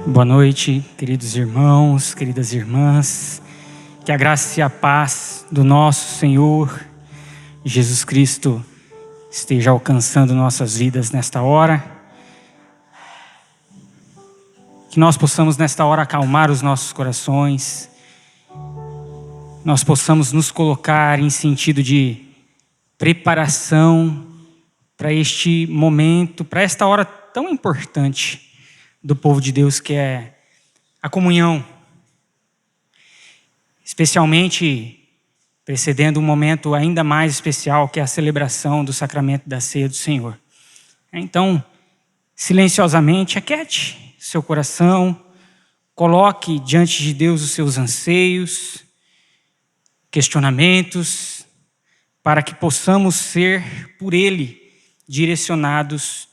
Boa noite, queridos irmãos, queridas irmãs. Que a graça e a paz do nosso Senhor Jesus Cristo esteja alcançando nossas vidas nesta hora. Que nós possamos nesta hora acalmar os nossos corações. Nós possamos nos colocar em sentido de preparação para este momento, para esta hora tão importante do povo de Deus, que é a comunhão. Especialmente precedendo um momento ainda mais especial, que é a celebração do sacramento da ceia do Senhor. Então, silenciosamente, aquiete seu coração, coloque diante de Deus os seus anseios, questionamentos, para que possamos ser, por Ele, direcionados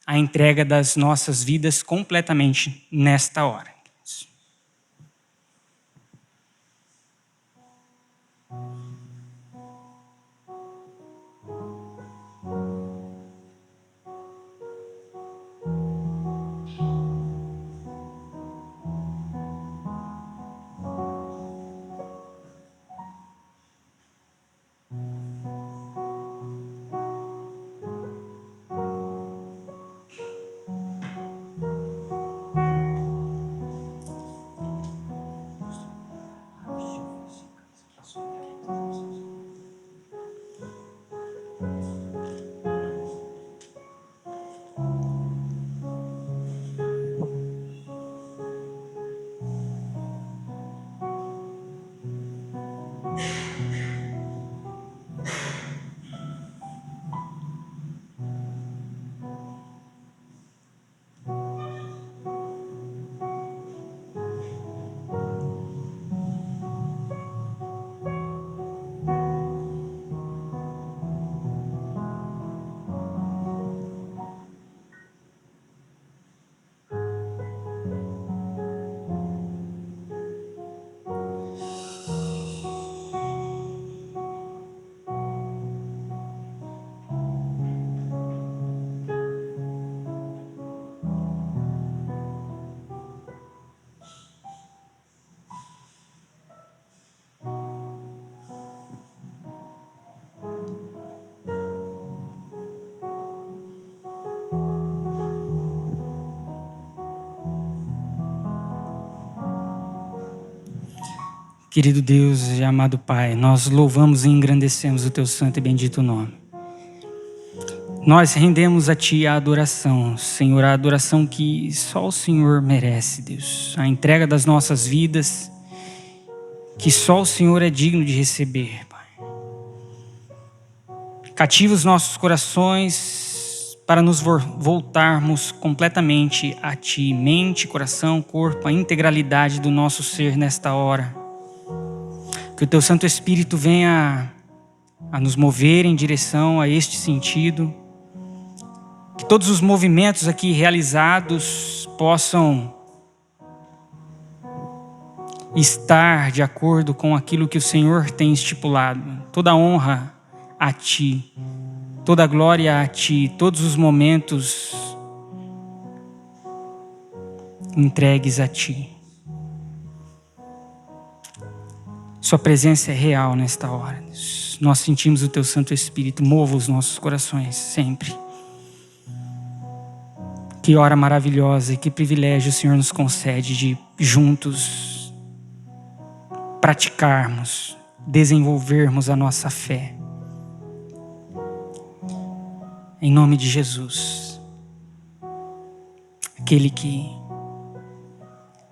à entrega das nossas vidas completamente nesta hora. Querido Deus e amado Pai, nós louvamos e engrandecemos o Teu santo e bendito nome. Nós rendemos a Ti a adoração, Senhor, a adoração que só o Senhor merece, Deus. A entrega das nossas vidas, que só o Senhor é digno de receber, Pai. Cativa os nossos corações para nos voltarmos completamente a Ti, mente, coração, corpo, a integralidade do nosso ser nesta hora. Que o Teu Santo Espírito venha a nos mover em direção a este sentido. Que todos os movimentos aqui realizados possam estar de acordo com aquilo que o Senhor tem estipulado. Toda honra a Ti, toda glória a Ti, todos os momentos entregues a Ti. Sua presença é real nesta hora. Nós sentimos o Teu Santo Espírito. Mova os nossos corações sempre. Que hora maravilhosa e que privilégio o Senhor nos concede de juntos praticarmos, desenvolvermos a nossa fé. Em nome de Jesus. Aquele que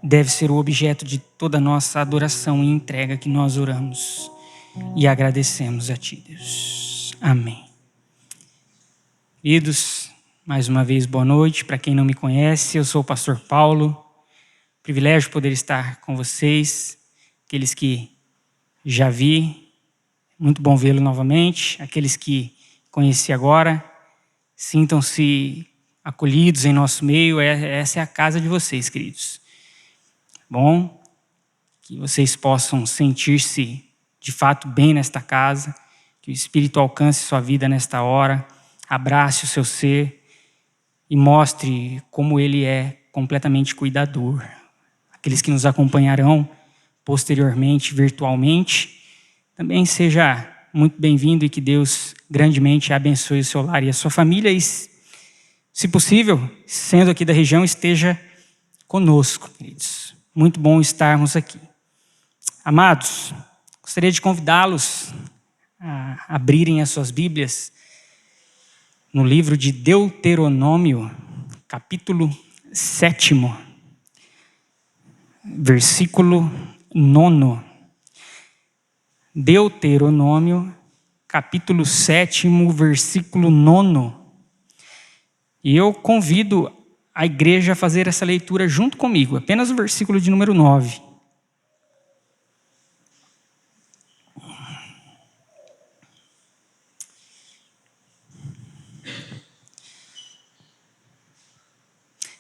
deve ser o objeto de toda a nossa adoração e entrega, que nós oramos e agradecemos a Ti, Deus. Amém. Queridos, mais uma vez boa noite. Para quem não me conhece, eu sou o pastor Paulo. Privilégio poder estar com vocês. Aqueles que já vi, muito bom vê-lo novamente. Aqueles que conheci agora, sintam-se acolhidos em nosso meio. Essa é a casa de vocês, queridos. Bom, que vocês possam sentir-se de fato bem nesta casa, que o Espírito alcance sua vida nesta hora, abrace o seu ser e mostre como Ele é completamente cuidador. Aqueles que nos acompanharão posteriormente, virtualmente, também seja muito bem-vindo e que Deus grandemente abençoe o seu lar e a sua família e, se possível, sendo aqui da região, esteja conosco, queridos. Muito bom estarmos aqui. Amados, gostaria de convidá-los a abrirem as suas Bíblias no livro de Deuteronômio, capítulo 7, versículo 9. Deuteronômio, capítulo 7, versículo 9. E eu convido a igreja a fazer essa leitura junto comigo, apenas o versículo de número 9.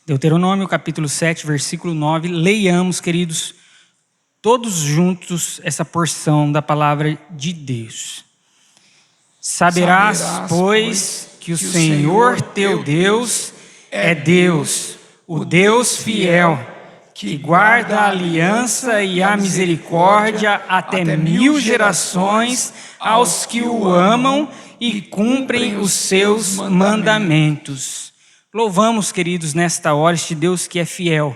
Deuteronômio, capítulo 7, versículo 9. Leiamos, queridos, todos juntos essa porção da palavra de Deus. Saberás, pois, que o Senhor teu Deus é Deus, o Deus fiel, que guarda a aliança e a misericórdia até 1000 gerações aos que o amam e cumprem os seus mandamentos. Louvamos, queridos, nesta hora este Deus que é fiel.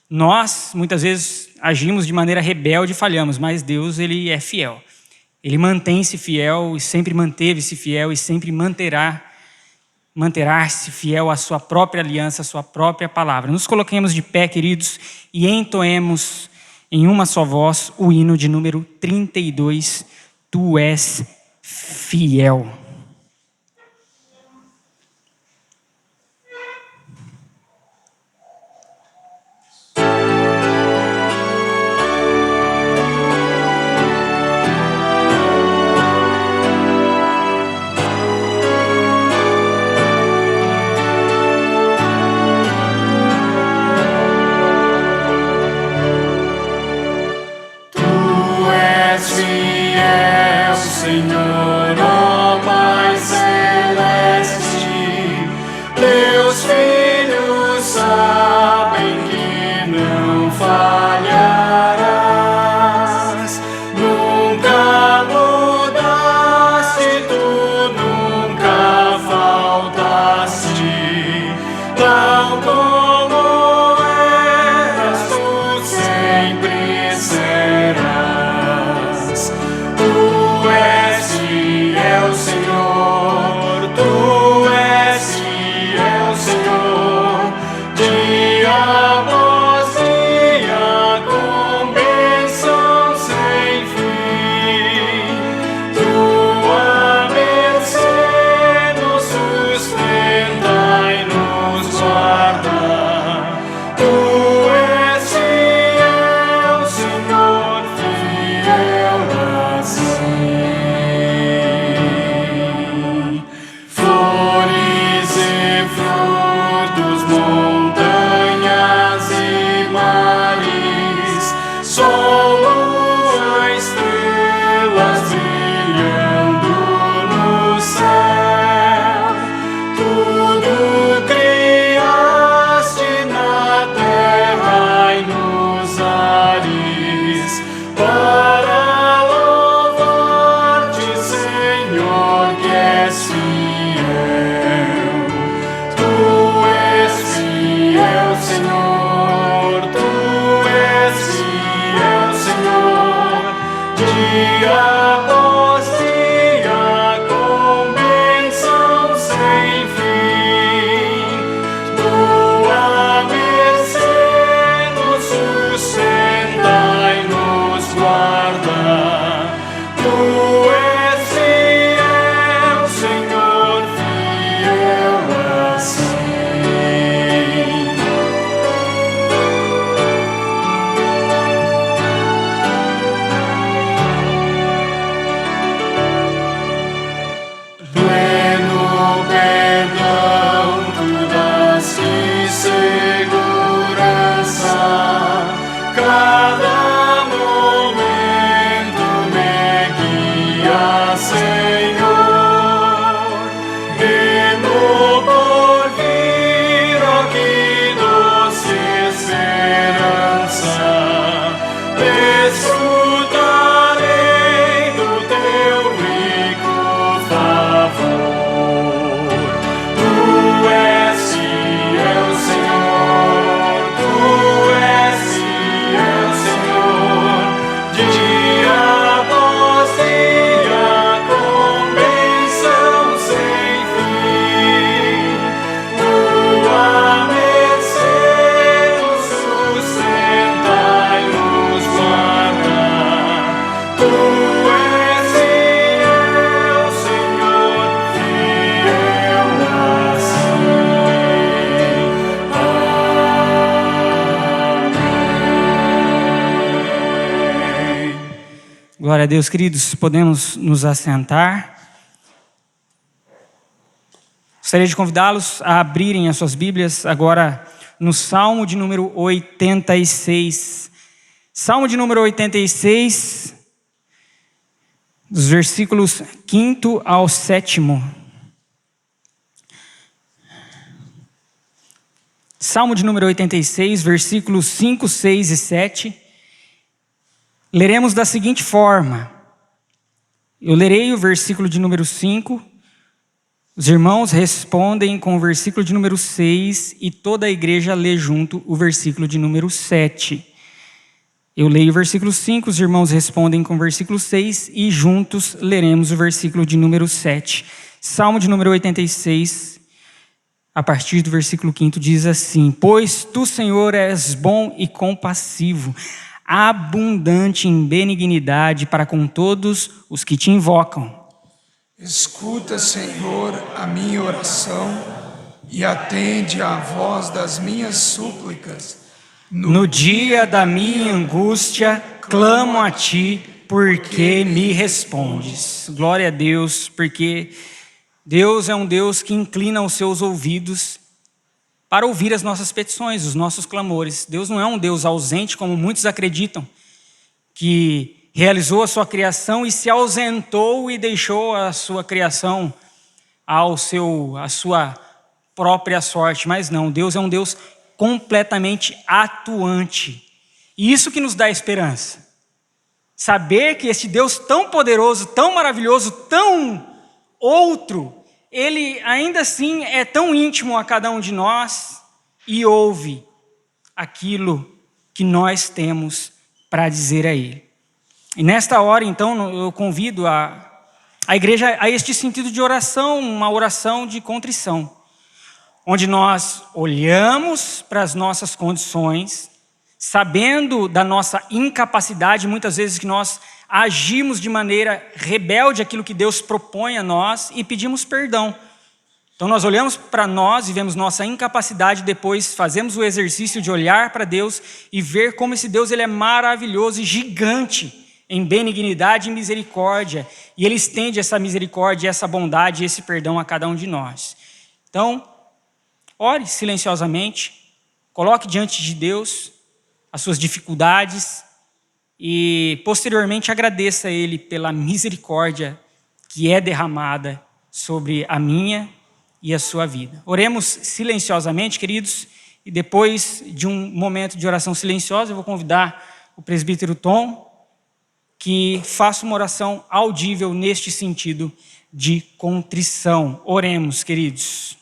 Nós, muitas vezes, agimos de maneira rebelde e falhamos, mas Deus, Ele é fiel. Ele mantém-se fiel e sempre manteve-se fiel e sempre manterá-se fiel à sua própria aliança, à sua própria palavra. Nos coloquemos de pé, queridos, e entoemos em uma só voz o hino de número 32, Tu és fiel. Senhor, ó Pai. Glória a Deus, queridos, podemos nos assentar. Gostaria de convidá-los a abrirem as suas Bíblias agora no Salmo de número 86. Salmo de número 86, dos versículos 5º ao 7º. Salmo de número 86, versículos 5, 6 e 7. Leremos da seguinte forma. Eu lerei o versículo de número 5. Os irmãos respondem com o versículo de número 6 e toda a igreja lê junto o versículo de número 7. Eu leio o versículo 5, os irmãos respondem com o versículo 6 e juntos leremos o versículo de número 7. Salmo de número 86, a partir do versículo 5 diz assim: Pois tu, Senhor, és bom e compassivo, abundante em benignidade para com todos os que te invocam. Escuta, Senhor, a minha oração e atende à voz das minhas súplicas. No dia da minha angústia, clamo a ti, porque me respondes. Glória a Deus, porque Deus é um Deus que inclina os seus ouvidos para ouvir as nossas petições, os nossos clamores. Deus não é um Deus ausente, como muitos acreditam, que realizou a sua criação e se ausentou e deixou a sua criação à sua própria sorte. Mas não, Deus é um Deus completamente atuante. E isso que nos dá esperança. Saber que esse Deus tão poderoso, tão maravilhoso, tão outro, Ele ainda assim é tão íntimo a cada um de nós e ouve aquilo que nós temos para dizer a Ele. E nesta hora, então, eu convido a igreja a este sentido de oração, uma oração de contrição, onde nós olhamos para as nossas condições, sabendo da nossa incapacidade, muitas vezes que nós agimos de maneira rebelde àquilo que Deus propõe a nós e pedimos perdão. Então nós olhamos para nós e vemos nossa incapacidade, depois fazemos o exercício de olhar para Deus e ver como esse Deus ele é maravilhoso e gigante em benignidade e misericórdia, e Ele estende essa misericórdia, essa bondade e esse perdão a cada um de nós. Então, ore silenciosamente, coloque diante de Deus as suas dificuldades e posteriormente agradeça a Ele pela misericórdia que é derramada sobre a minha e a sua vida. Oremos silenciosamente, queridos, e depois de um momento de oração silenciosa, eu vou convidar o presbítero Tom que faça uma oração audível neste sentido de contrição. Oremos, queridos.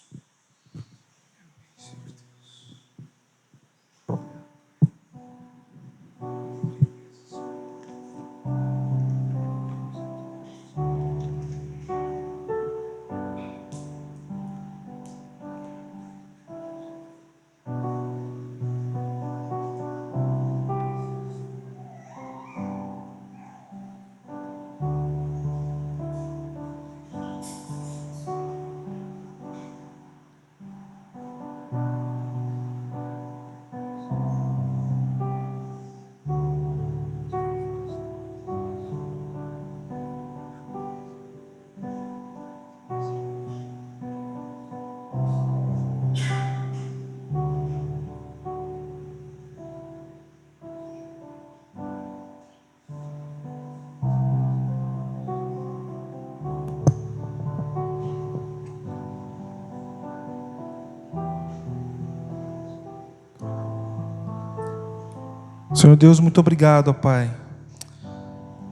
Senhor Deus, muito obrigado, ó Pai.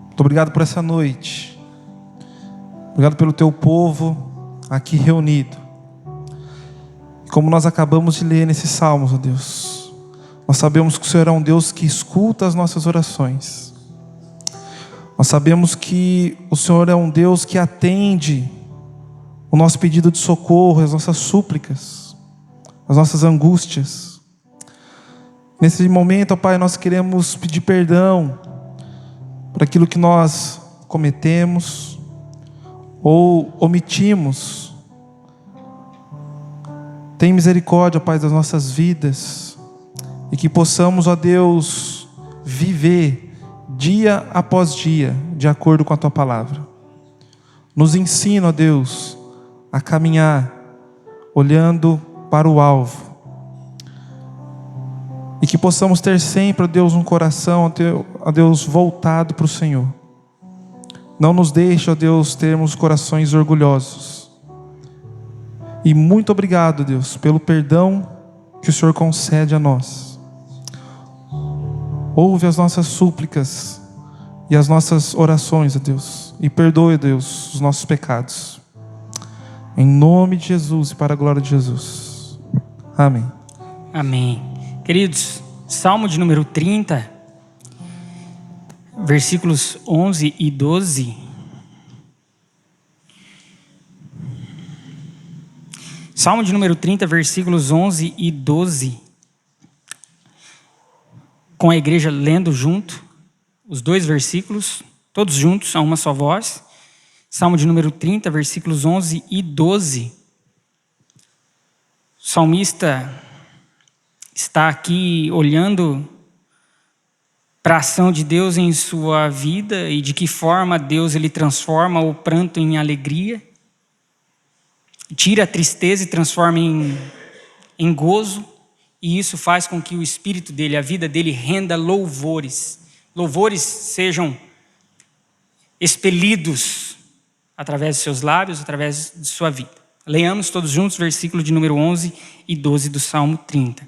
Muito obrigado por essa noite. Obrigado pelo Teu povo aqui reunido. Como nós acabamos de ler nesses salmos, ó Deus, nós sabemos que o Senhor é um Deus que escuta as nossas orações. Nós sabemos que o Senhor é um Deus que atende o nosso pedido de socorro, as nossas súplicas, as nossas angústias. Nesse momento, ó Pai, nós queremos pedir perdão por aquilo que nós cometemos ou omitimos. Tem misericórdia, ó Pai, das nossas vidas e que possamos, ó Deus, viver dia após dia, de acordo com a Tua palavra. Nos ensina, ó Deus, a caminhar olhando para o alvo. E que possamos ter sempre, ó Deus, um coração, ó Deus, voltado para o Senhor. Não nos deixe, ó Deus, termos corações orgulhosos. E muito obrigado, Deus, pelo perdão que o Senhor concede a nós. Ouve as nossas súplicas e as nossas orações, ó Deus. E perdoe, Deus, os nossos pecados. Em nome de Jesus e para a glória de Jesus. Amém. Amém. Queridos, Salmo de número 30, versículos 11 e 12. Salmo de número 30, versículos 11 e 12. Com a igreja lendo junto, os dois versículos, todos juntos, a uma só voz. Salmo de número 30, versículos 11 e 12. O salmista está aqui olhando para a ação de Deus em sua vida e de que forma Deus ele transforma o pranto em alegria, tira a tristeza e transforma em gozo, e isso faz com que o espírito dele, a vida dele renda louvores. Louvores sejam expelidos através de seus lábios, através de sua vida. Leamos todos juntos o versículo de número 11 e 12 do Salmo 30.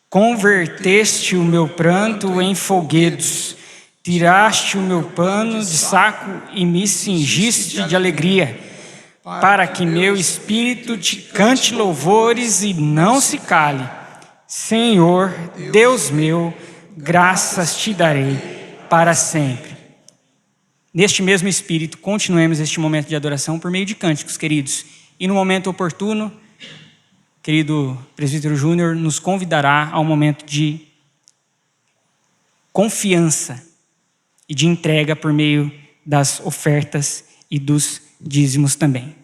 Converteste o meu pranto em folguedos, tiraste o meu pano de saco e me cingiste de alegria, para que meu espírito te cante louvores e não se cale. Senhor, Deus meu, graças te darei para sempre. Neste mesmo espírito, continuemos este momento de adoração por meio de cânticos, queridos. E no momento oportuno, querido presbítero Júnior nos convidará ao momento de confiança e de entrega por meio das ofertas e dos dízimos também.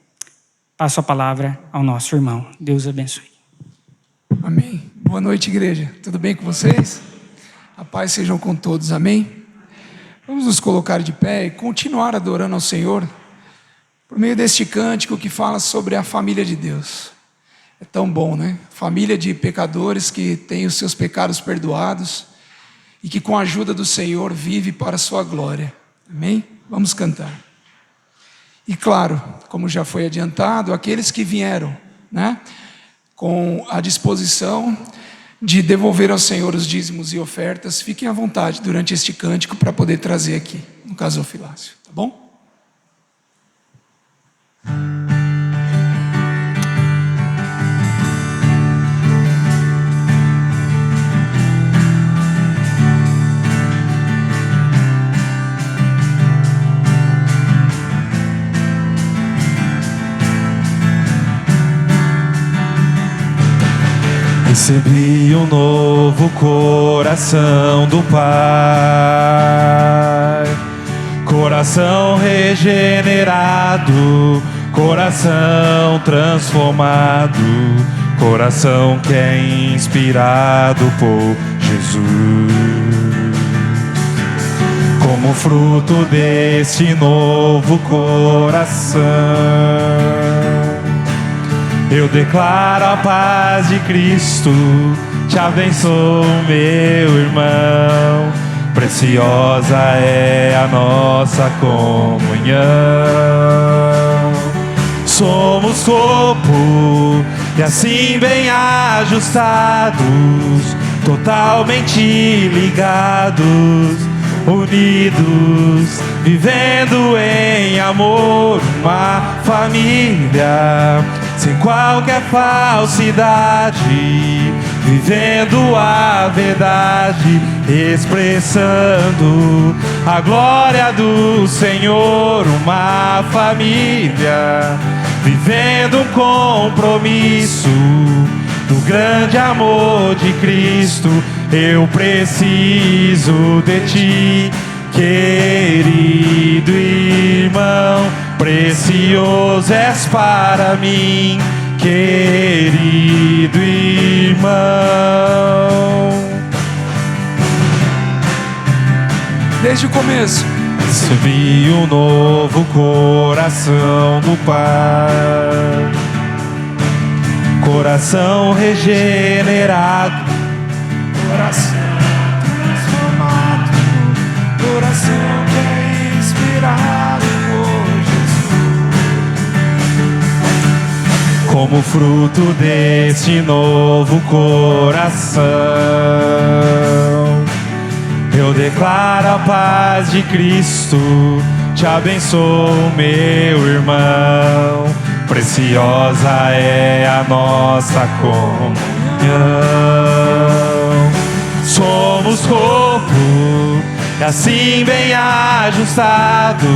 Passo a palavra ao nosso irmão. Deus abençoe. Amém. Boa noite, igreja. Tudo bem com vocês? A paz sejam com todos. Amém. Vamos nos colocar de pé e continuar adorando ao Senhor por meio deste cântico que fala sobre a família de Deus. É tão bom, né? Família de pecadores que tem os seus pecados perdoados e que com a ajuda do Senhor vive para a sua glória. Amém? Vamos cantar. E claro, como já foi adiantado, aqueles que vieram, né, com a disposição de devolver ao Senhor os dízimos e ofertas, fiquem à vontade durante este cântico para poder trazer aqui no gasofilácio, tá bom? Recebi um novo coração do Pai, coração regenerado, coração transformado, coração que é inspirado por Jesus. Como fruto deste novo coração, eu declaro a paz de Cristo, te abençoo, meu irmão. Preciosa é a nossa comunhão. Somos corpo e assim bem ajustados, totalmente ligados, unidos, vivendo em amor, uma família sem qualquer falsidade, vivendo a verdade, expressando a glória do Senhor, uma família, vivendo um compromisso do grande amor de Cristo. Eu preciso de ti, querido irmão, precioso és para mim, querido irmão. Desde o começo. Recebi um novo coração do Pai, coração regenerado, Coração transformado, coração que é inspirado por Jesus. como fruto deste novo coração. Eu declaro a paz de Cristo, te abençoo, meu irmão. Preciosa é a nossa comunhão. Somos corpo, e assim bem ajustados,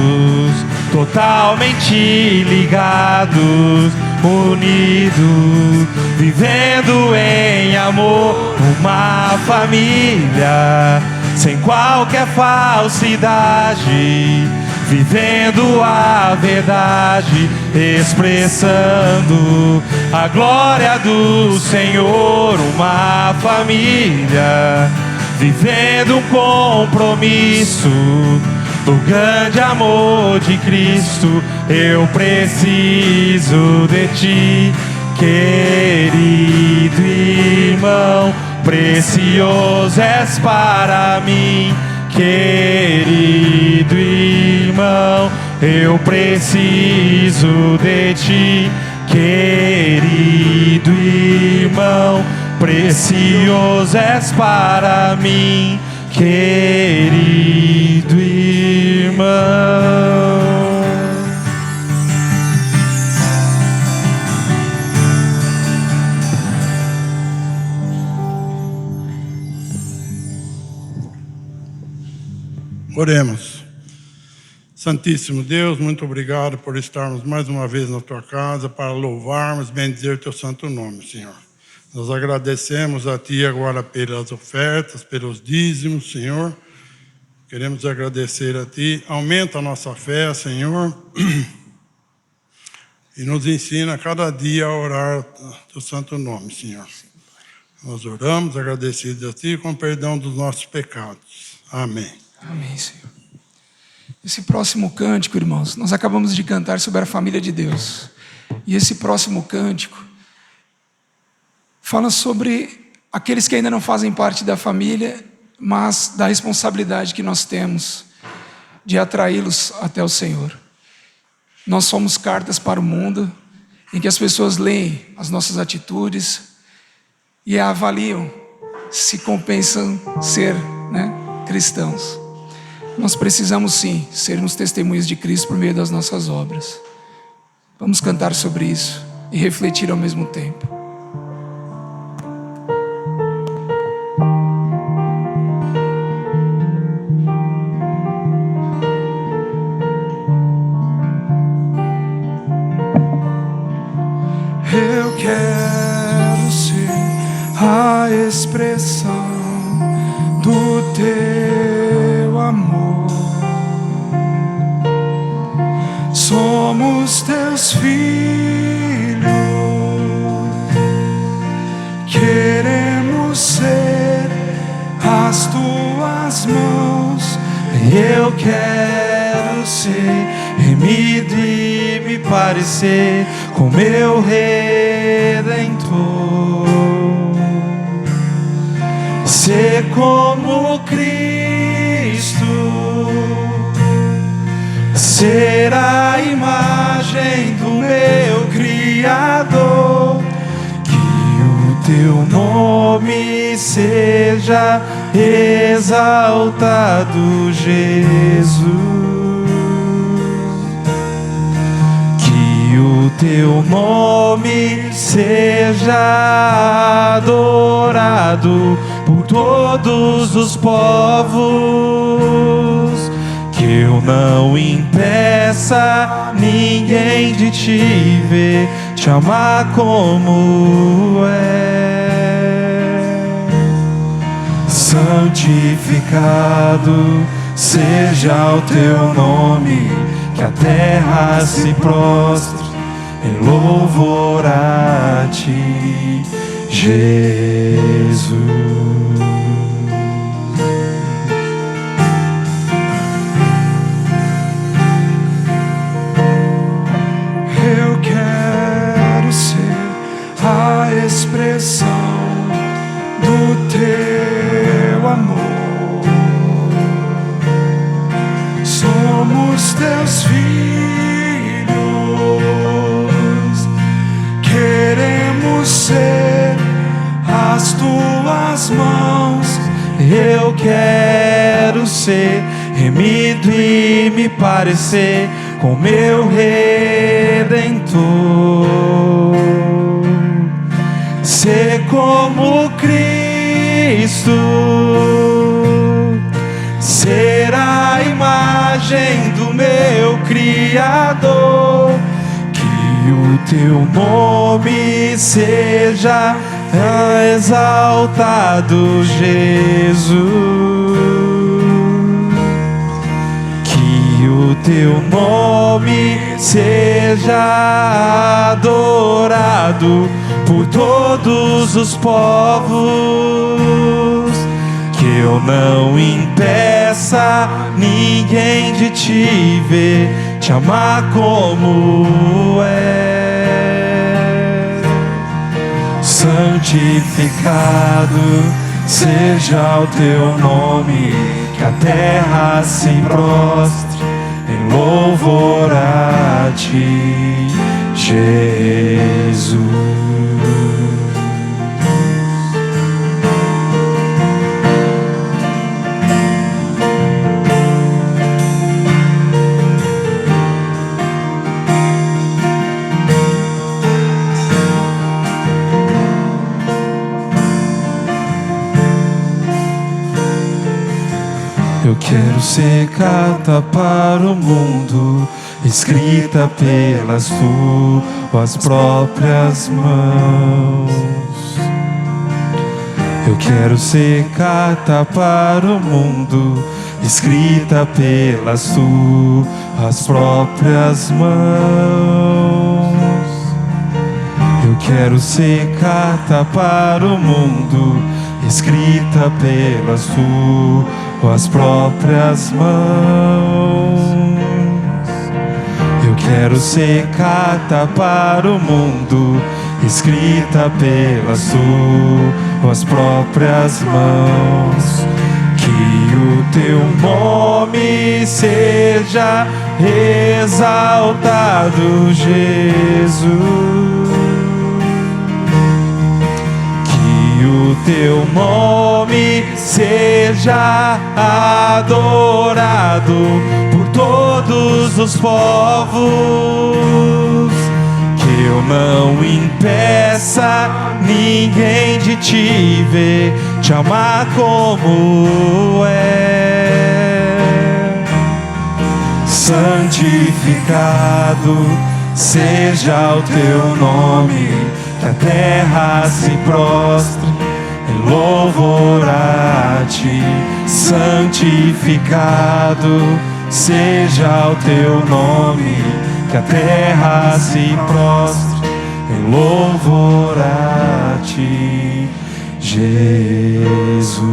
totalmente ligados, unidos, vivendo em amor, uma família sem qualquer falsidade, vivendo a verdade, expressando a glória do Senhor, uma família vivendo um compromisso do grande amor de Cristo. Eu preciso de ti, querido irmão, precioso és para mim, querido irmão. Eu preciso de ti, querido irmão, precioso és para mim, querido irmão. Oremos. Santíssimo Deus, muito obrigado por estarmos mais uma vez na Tua casa para louvarmos e bendizer Teu santo nome, Senhor. Nós agradecemos a Ti agora pelas ofertas, pelos dízimos, Senhor. Queremos agradecer a Ti. Aumenta a nossa fé, Senhor, e nos ensina a cada dia a orar Teu santo nome, Senhor. Nós oramos agradecidos a Ti com perdão dos nossos pecados. Amém. Amém, Senhor. Esse próximo cântico, irmãos, nós acabamos de cantar sobre a família de Deus. E esse próximo cântico fala sobre aqueles que ainda não fazem parte da família, mas da responsabilidade que nós temos de atraí-los até o Senhor. Nós somos cartas para o mundo, em que as pessoas leem as nossas atitudes e avaliam se compensam ser, cristãos. Nós precisamos sim sermos testemunhas de Cristo por meio das nossas obras. Vamos cantar sobre isso e refletir ao mesmo tempo. Eu quero ser a expressão do Teu amor. Somos Teus filhos, queremos ser as Tuas mãos. Eu quero ser remido e me parecer com meu Redentor. Ser como Cristo, ser a imagem do meu Criador. Que o Teu nome seja exaltado, Jesus. Que o Teu nome seja adorado por todos os povos. Que eu não impeça ninguém de Te ver, Te amar como é. Santificado seja o Teu nome, que a terra se prostre em louvor a Ti, Jesus. eu quero ser remido e me parecer com meu Redentor. Ser como Cristo, ser a imagem do meu Criador. Que o teu nome seja exaltado, Jesus. Que o teu nome seja adorado por todos os povos. Que eu não impeça ninguém de te ver, te amar como é. Santificado seja o teu nome, que a terra se prostre em louvor a ti, Jesus. Eu quero ser carta para o mundo, escrita pelas tuas próprias mãos. Eu quero ser carta para o mundo, escrita pelas tuas próprias mãos. Eu quero ser carta para o mundo, escrita pelas tuas próprias mãos. Eu quero ser carta para o mundo, escrita pelas tuas próprias mãos. Que o teu nome seja exaltado, Jesus. O teu nome seja adorado por todos os povos. Que eu não impeça ninguém de te ver, te amar como é. Santificado seja o teu nome, que a terra se prostre em louvor a ti. Santificado seja o teu nome, que a terra se prostre em louvor a ti, Jesus.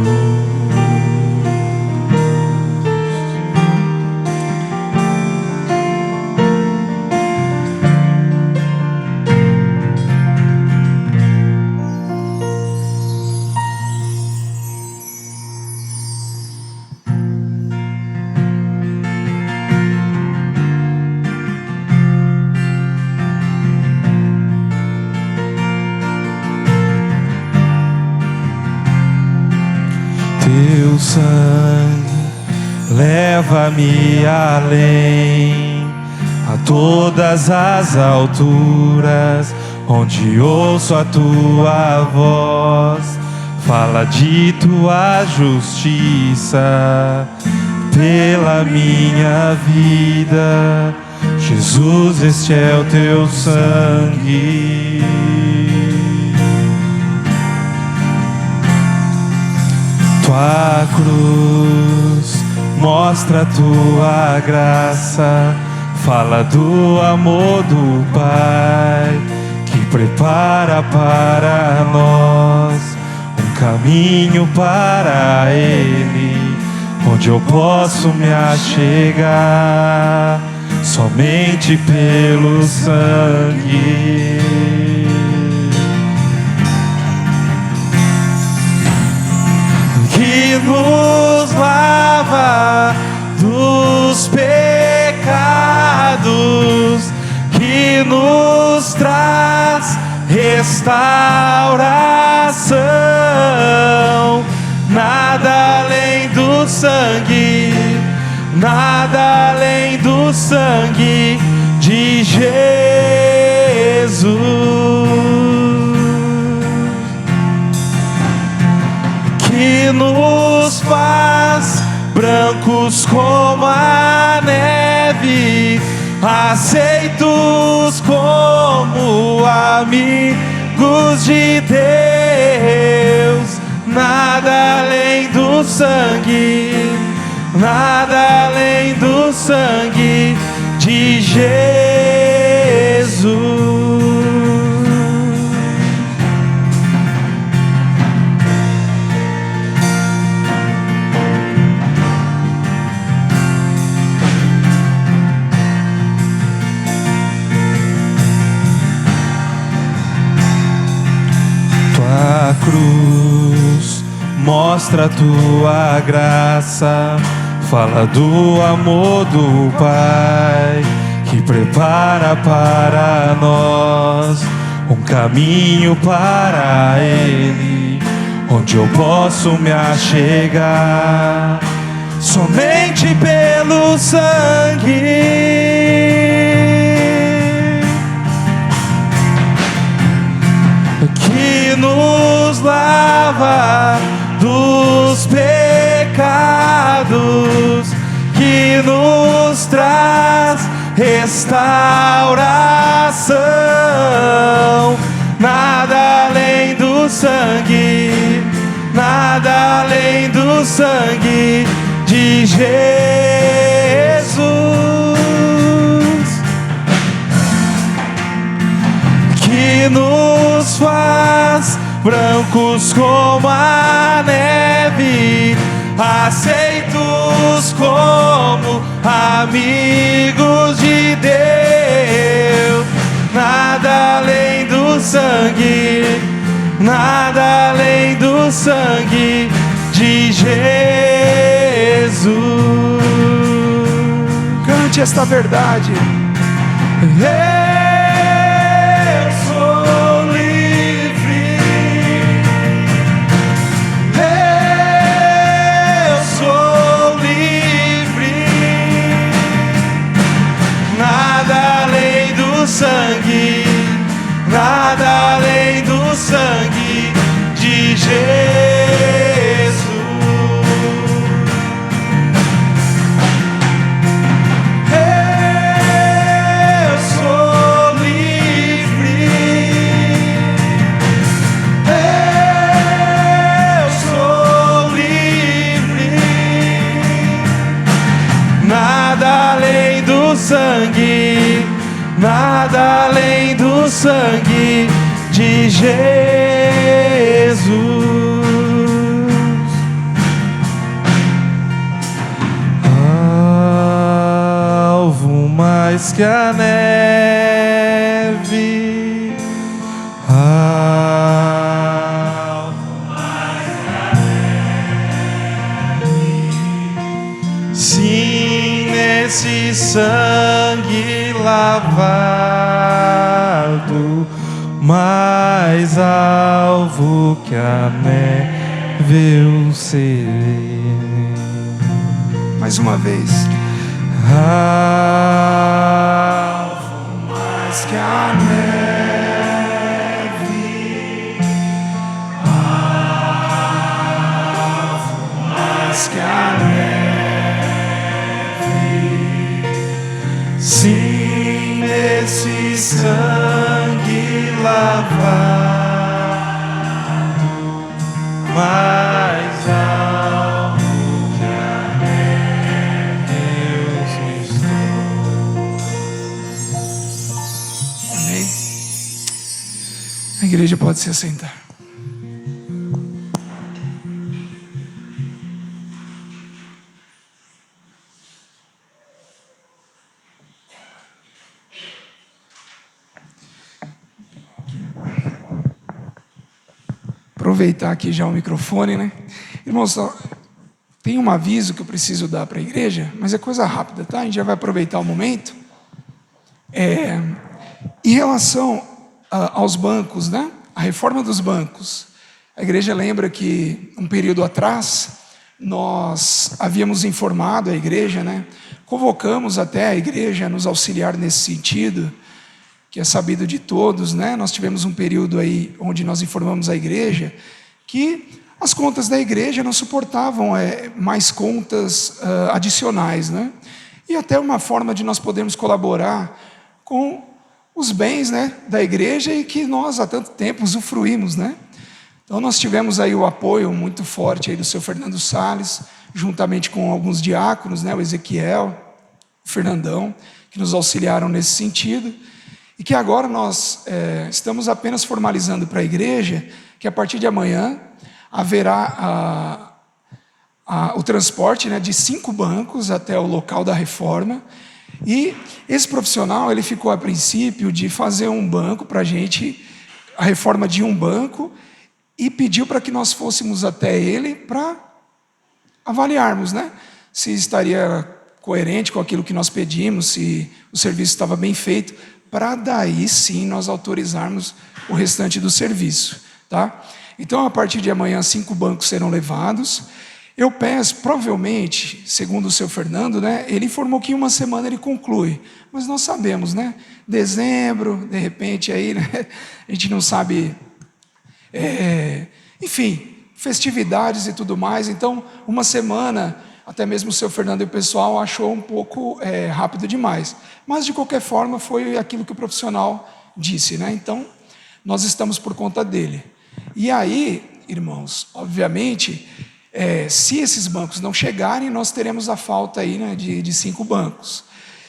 Teu sangue leva-me além, a todas as alturas, onde ouço a tua voz. Fala de tua justiça pela minha vida. Jesus, este é o teu sangue. Tua cruz mostra a tua graça, fala do amor do Pai, que prepara para nós um caminho para Ele, onde eu posso me achegar somente pelo sangue. Que nos lava dos pecados, que nos traz restauração. Nada do sangue, nada além do sangue de Jesus, que nos faz brancos como a neve, aceitos como amigos de Deus. Nada além do sangue, nada além do sangue de Jesus. Tua cruz mostra a tua graça, fala do amor do Pai, que prepara para nós um caminho para Ele, onde eu posso me achegar somente pelo sangue que nos lava dos pecados, que nos traz restauração. Nada além do sangue, nada além do sangue de Jesus, que nos faz brancos como a neve, aceitos como amigos de Deus. Nada além do sangue, nada além do sangue de Jesus. Cante esta verdade. Sangue, nada além do sangue de Jesus. Eu sou livre, eu sou livre. Nada além do sangue, nada além do sangue de Jesus. Alvo mais que a neve, alvo mais que a neve. Sim, nesse sangue lavado, mais alvo que a neve eu serei. Mais uma vez. Alvo Mais que a neve, alvo mais que a neve. sim, nesse sangue lavado, mais alvo que a neve eu estou. Amém. A igreja pode se assentar. Aproveitar aqui já o microfone, né? Irmãos, tem um aviso que eu preciso dar para a igreja, mas é coisa rápida, tá? A gente já vai aproveitar o momento. Em relação aos bancos, né? A reforma dos bancos. A igreja lembra que um período atrás nós havíamos informado a igreja, né? Convocamos até a igreja a nos auxiliar nesse sentido, que é sabido de todos, né? Nós tivemos um período aí onde nós informamos a igreja que as contas da igreja não suportavam mais contas adicionais, né? E até uma forma de nós podermos colaborar com os bens, né, da igreja e que nós há tanto tempo usufruímos, né? Então nós tivemos aí o apoio muito forte aí do seu Fernando Salles, juntamente com alguns diáconos, né, o Ezequiel, o Fernandão, que nos auxiliaram nesse sentido, e que agora nós estamos apenas formalizando para a igreja que a partir de amanhã haverá o transporte, né, de 5 bancos até o local da reforma. E esse profissional, ele ficou a princípio de fazer um banco para a gente, a reforma de um banco, e pediu para que nós fôssemos até ele para avaliarmos, né, se estaria coerente com aquilo que nós pedimos, se o serviço estava bem feito, para daí sim nós autorizarmos o restante do serviço, tá? Então, a partir de amanhã, 5 bancos serão levados. Eu peço, provavelmente, segundo o seu Fernando, né, ele informou que em uma semana ele conclui, mas nós sabemos, né, dezembro, de repente, aí, né, a gente não sabe, enfim, festividades e tudo mais, então, uma semana, até mesmo o seu Fernando e o pessoal achou um pouco rápido demais, mas de qualquer forma foi aquilo que o profissional disse, né, então, nós estamos por conta dele. E aí, irmãos, obviamente, se esses bancos não chegarem, nós teremos a falta aí, né, de 5 bancos.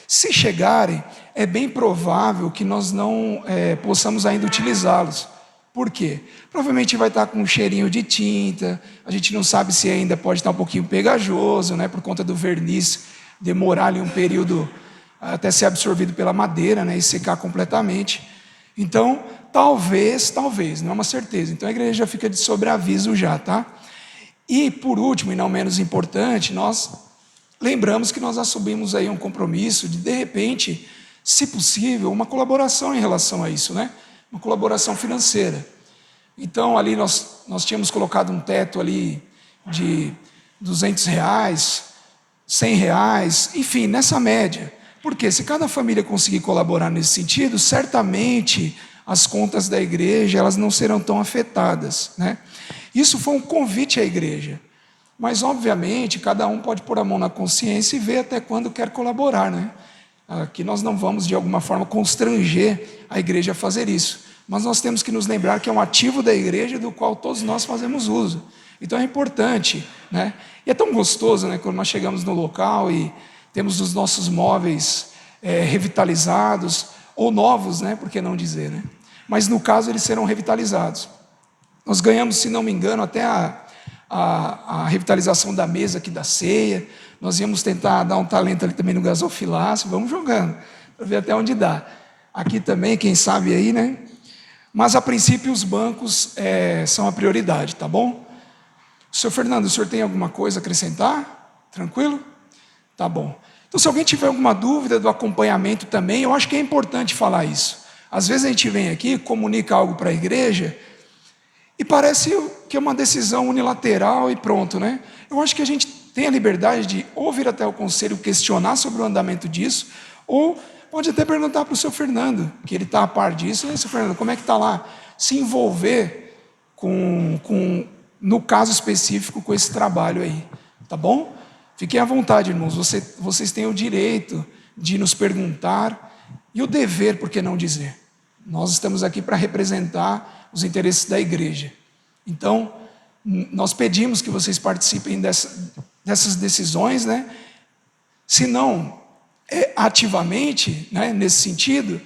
Se chegarem, é bem provável que nós não possamos ainda utilizá-los. Por quê? Provavelmente vai estar com um cheirinho de tinta, a gente não sabe se ainda pode estar um pouquinho pegajoso, né, por conta do verniz demorar ali um período até ser absorvido pela madeira, né, e secar completamente. Então, talvez, não é uma certeza. Então a igreja já fica de sobreaviso já, tá? E por último, e não menos importante, nós lembramos que nós assumimos aí um compromisso de repente, se possível, uma colaboração em relação a isso, né? Uma colaboração financeira. Então ali nós tínhamos colocado um teto ali de R$200, R$100, enfim, nessa média. Porque se cada família conseguir colaborar nesse sentido, certamente as contas da igreja elas não serão tão afetadas, né? Isso foi um convite à igreja, mas obviamente cada um pode pôr a mão na consciência e ver até quando quer colaborar, né? Aqui nós não vamos de alguma forma constranger a igreja a fazer isso, mas nós temos que nos lembrar que é um ativo da igreja do qual todos nós fazemos uso. Então é importante, né? E é tão gostoso, né, quando nós chegamos no local e temos os nossos móveis revitalizados, ou novos, né, por que não dizer, né? Mas no caso eles serão revitalizados. Nós ganhamos, se não me engano, até a revitalização da mesa aqui da ceia. Nós íamos tentar dar um talento ali também no gasofilácio, vamos jogando, para ver até onde dá. Aqui também, quem sabe aí, né? Mas a princípio os bancos são a prioridade, tá bom? Senhor Fernando, o senhor tem alguma coisa a acrescentar? Tranquilo? Tá bom. Então, se alguém tiver alguma dúvida do acompanhamento também, eu acho que é importante falar isso. Às vezes a gente vem aqui, comunica algo para a igreja, e parece que é uma decisão unilateral e pronto, né? Eu acho que a gente tem a liberdade de ou vir até o conselho questionar sobre o andamento disso, ou pode até perguntar para o seu Fernando, que ele está a par disso, né, seu Fernando, como é que está lá? Se envolver no caso específico, com esse trabalho aí, tá bom? Fiquem à vontade, irmãos, vocês têm o direito de nos perguntar e o dever, por que não dizer? Nós estamos aqui para representar os interesses da igreja. Então, nós pedimos que vocês participem dessas decisões, né? Se não ativamente, né, nesse sentido,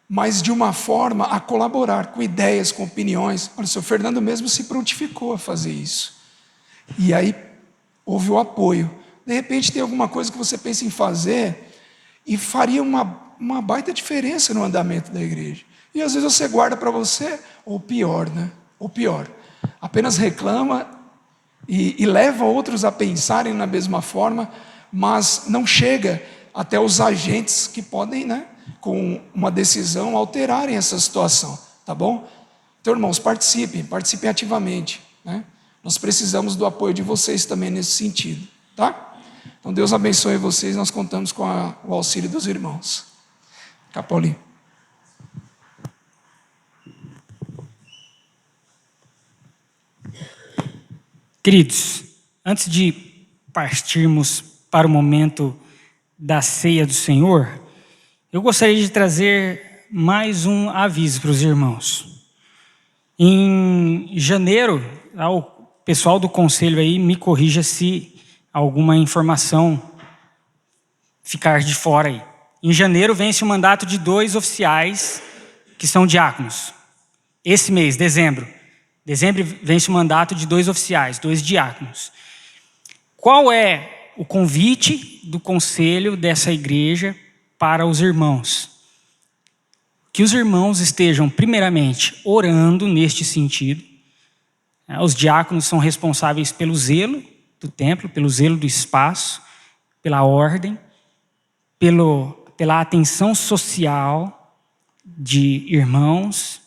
mas de uma forma a colaborar com ideias, com opiniões. Olha, o seu Fernando mesmo se prontificou a fazer isso. E aí houve o apoio. De repente tem alguma coisa que você pensa em fazer e faria uma baita diferença no andamento da igreja. E às vezes você guarda para você, ou pior, né? Ou pior, apenas reclama e leva outros a pensarem na mesma forma, mas não chega até os agentes que podem, né, com uma decisão, alterarem essa situação, tá bom? Então, irmãos, participem ativamente, né? Nós precisamos do apoio de vocês também nesse sentido, tá? Então Deus abençoe vocês, nós contamos com o auxílio dos irmãos. Cá, Paulinho. Queridos, antes de partirmos para o momento da ceia do Senhor, eu gostaria de trazer mais um aviso para os irmãos. Em janeiro, o pessoal do conselho aí me corrija se alguma informação ficar de fora aí. Em janeiro vence o mandato de 2 oficiais que são diáconos. Esse mês, dezembro vence o mandato de 2 oficiais, 2 diáconos. Qual é o convite do conselho dessa igreja para os irmãos? Que os irmãos estejam primeiramente orando neste sentido. Os diáconos são responsáveis pelo zelo do templo, pelo zelo do espaço, pela ordem, pela atenção social de irmãos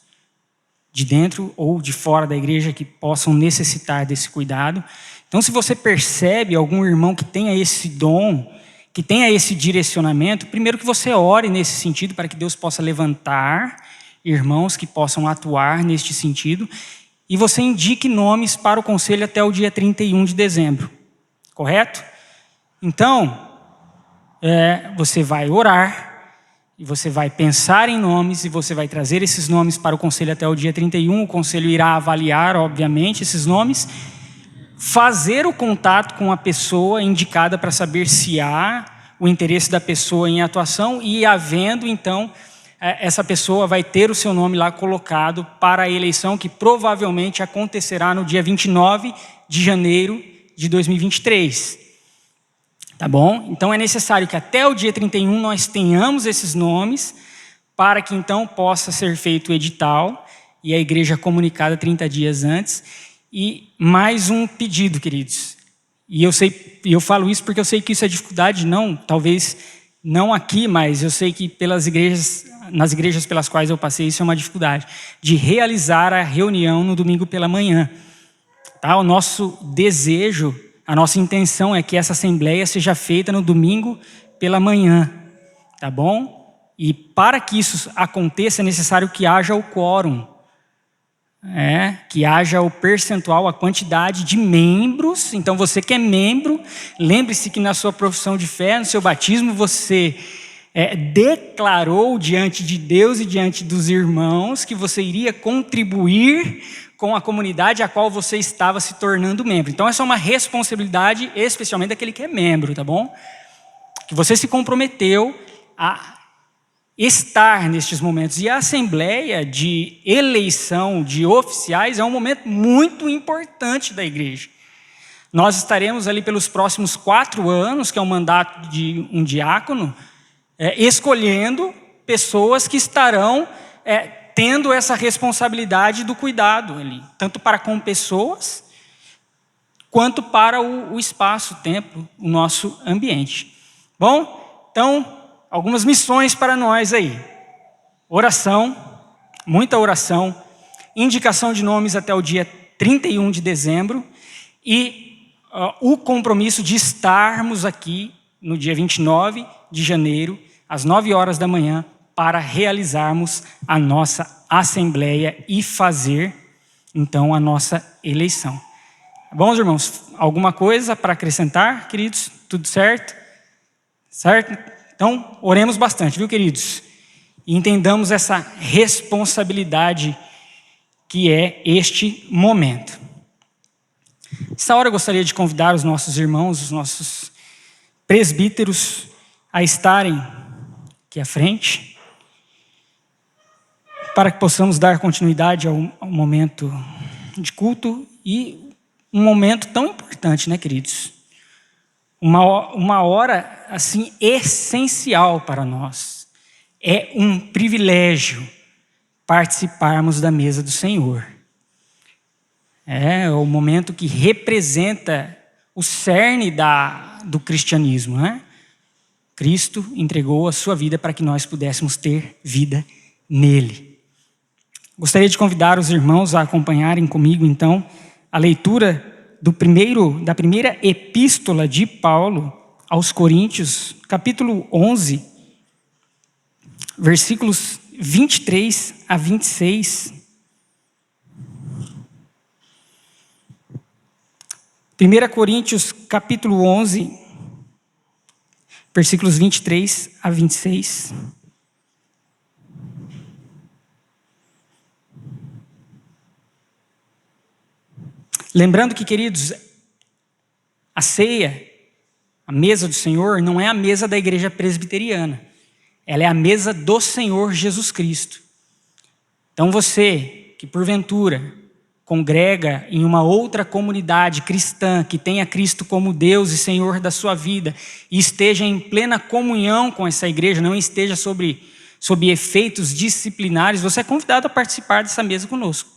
de dentro ou de fora da igreja que possam necessitar desse cuidado. Então, se você percebe algum irmão que tenha esse dom, que tenha esse direcionamento, primeiro que você ore nesse sentido para que Deus possa levantar irmãos que possam atuar neste sentido, e você indique nomes para o conselho até o dia 31 de dezembro, correto? Então, você vai orar, e você vai pensar em nomes, e você vai trazer esses nomes para o conselho até o dia 31, o conselho irá avaliar, obviamente, esses nomes, fazer o contato com a pessoa indicada para saber se há o interesse da pessoa em atuação, e havendo, então, essa pessoa vai ter o seu nome lá colocado para a eleição, que provavelmente acontecerá no dia 29 de janeiro de 2023. Tá bom? Então é necessário que até o dia 31 nós tenhamos esses nomes, para que então possa ser feito o edital e a igreja comunicada 30 dias antes. E mais um pedido, queridos. E eu falo isso porque eu sei que isso é dificuldade, talvez não aqui, mas eu sei que nas igrejas pelas quais eu passei, isso é uma dificuldade, de realizar a reunião no domingo pela manhã. Tá? O nosso desejo, a nossa intenção é que essa assembleia seja feita no domingo pela manhã, tá bom? E para que isso aconteça é necessário que haja o quórum, que haja o percentual, a quantidade de membros. Então você que é membro, lembre-se que na sua profissão de fé, no seu batismo, você declarou diante de Deus e diante dos irmãos que você iria contribuir com a comunidade a qual você estava se tornando membro. Então essa é uma responsabilidade especialmente daquele que é membro, tá bom? Que você se comprometeu a estar nestes momentos. E a assembleia de eleição de oficiais é um momento muito importante da igreja. Nós estaremos ali pelos próximos 4 anos, que é o mandato de um diácono, escolhendo pessoas que estarão tendo essa responsabilidade do cuidado ali, tanto para com pessoas, quanto para o espaço, o templo, o nosso ambiente. Bom, então, algumas missões para nós aí. Oração, muita oração, indicação de nomes até o dia 31 de dezembro e o compromisso de estarmos aqui no dia 29 de janeiro, às 9 horas da manhã, para realizarmos a nossa assembleia e fazer, então, a nossa eleição. Bom, irmãos, alguma coisa para acrescentar, queridos? Tudo certo? Certo? Então, oremos bastante, viu, queridos? E entendamos essa responsabilidade que é este momento. Nessa hora eu gostaria de convidar os nossos irmãos, os nossos presbíteros, a estarem aqui à frente, para que possamos dar continuidade ao momento de culto e um momento tão importante, né, queridos? Uma hora, assim, essencial para nós. É um privilégio participarmos da mesa do Senhor. É o momento que representa o cerne do cristianismo, né? Cristo entregou a sua vida para que nós pudéssemos ter vida nele. Gostaria de convidar os irmãos a acompanharem comigo, então, a leitura da primeira epístola de Paulo aos Coríntios, capítulo 11, versículos 23 a 26. 1 Coríntios, capítulo 11, versículos 23 a 26. Lembrando que, queridos, a ceia, a mesa do Senhor, não é a mesa da igreja presbiteriana. Ela é a mesa do Senhor Jesus Cristo. Então você, que porventura congrega em uma outra comunidade cristã, que tenha Cristo como Deus e Senhor da sua vida, e esteja em plena comunhão com essa igreja, não esteja sob efeitos disciplinares, você é convidado a participar dessa mesa conosco.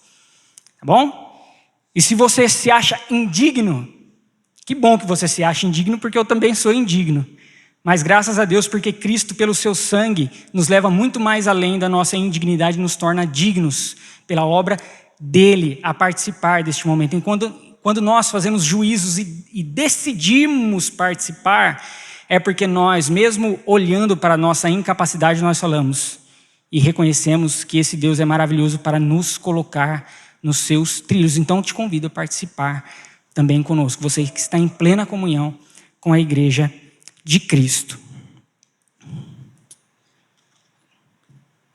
Tá bom? E se você se acha indigno, que bom que você se acha indigno, porque eu também sou indigno. Mas graças a Deus, porque Cristo, pelo seu sangue, nos leva muito mais além da nossa indignidade, nos torna dignos pela obra dele a participar deste momento. Quando nós fazemos juízos e decidimos participar, é porque nós, mesmo olhando para a nossa incapacidade, nós falamos e reconhecemos que esse Deus é maravilhoso para nos colocar nos seus trilhos. Então te convido a participar também conosco, você que está em plena comunhão com a igreja de Cristo.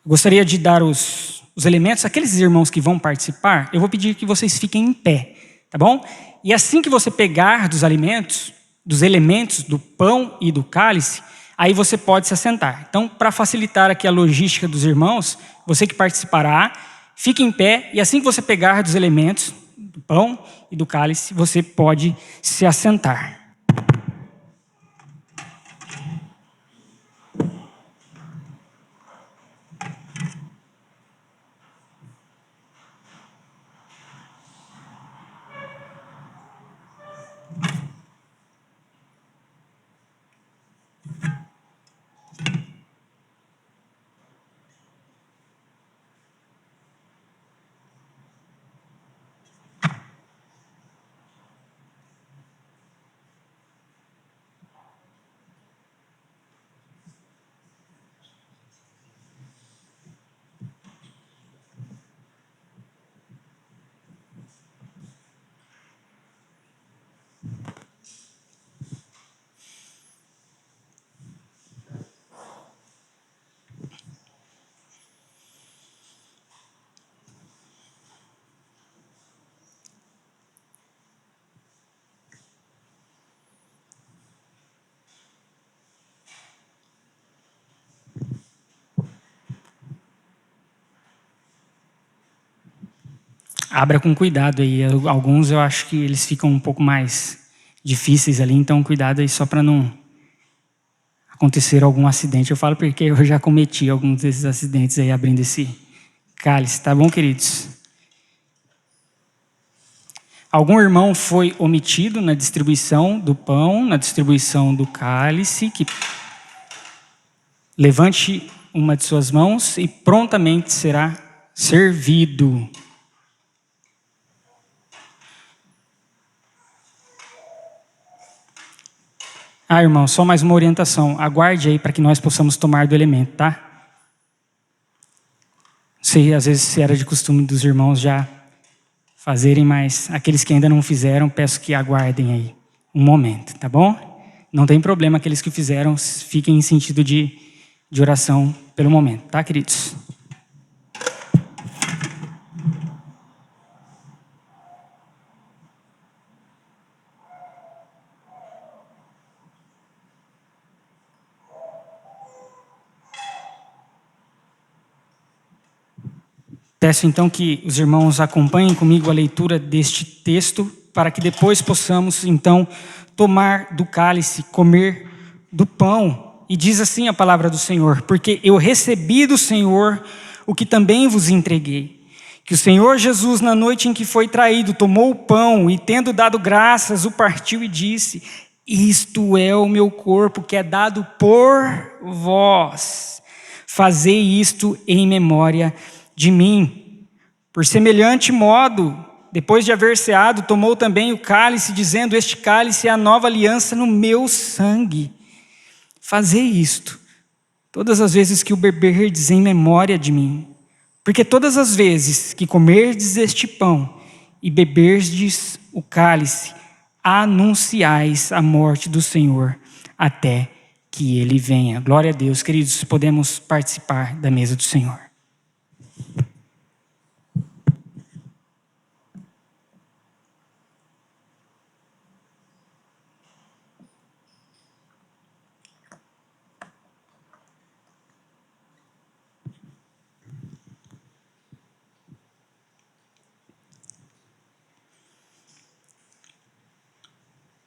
Gostaria de dar os elementos, aqueles irmãos que vão participar, eu vou pedir que vocês fiquem em pé, tá bom? E assim que você pegar dos elementos do pão e do cálice, aí você pode se assentar. Então, para facilitar aqui a logística dos irmãos, você que participará, fique em pé, e assim que você pegar dos elementos do pão e do cálice, você pode se assentar. Abra com cuidado aí, alguns eu acho que eles ficam um pouco mais difíceis ali, então cuidado aí só para não acontecer algum acidente. Eu falo porque eu já cometi alguns desses acidentes aí abrindo esse cálice, tá bom, queridos? Algum irmão foi omitido na distribuição do pão, na distribuição do cálice, que levante uma de suas mãos e prontamente será servido. Irmão, só mais uma orientação. Aguarde aí para que nós possamos tomar do elemento, tá? Não sei, às vezes se era de costume dos irmãos já fazerem, mas aqueles que ainda não fizeram, peço que aguardem aí um momento, tá bom? Não tem problema, aqueles que fizeram, fiquem em sentido de oração pelo momento, tá, queridos? Peço então que os irmãos acompanhem comigo a leitura deste texto, para que depois possamos então tomar do cálice, comer do pão. E diz assim a palavra do Senhor: porque eu recebi do Senhor o que também vos entreguei. Que o Senhor Jesus, na noite em que foi traído, tomou o pão e, tendo dado graças, o partiu e disse: isto é o meu corpo que é dado por vós. Fazei isto em memória de mim. Por semelhante modo, depois de haver ceado, tomou também o cálice, dizendo: este cálice é a nova aliança no meu sangue. Fazei isto todas as vezes que o beberdes em memória de mim. Porque todas as vezes que comerdes este pão e beberdes o cálice, anunciais a morte do Senhor até que Ele venha. Glória a Deus, queridos, podemos participar da mesa do Senhor.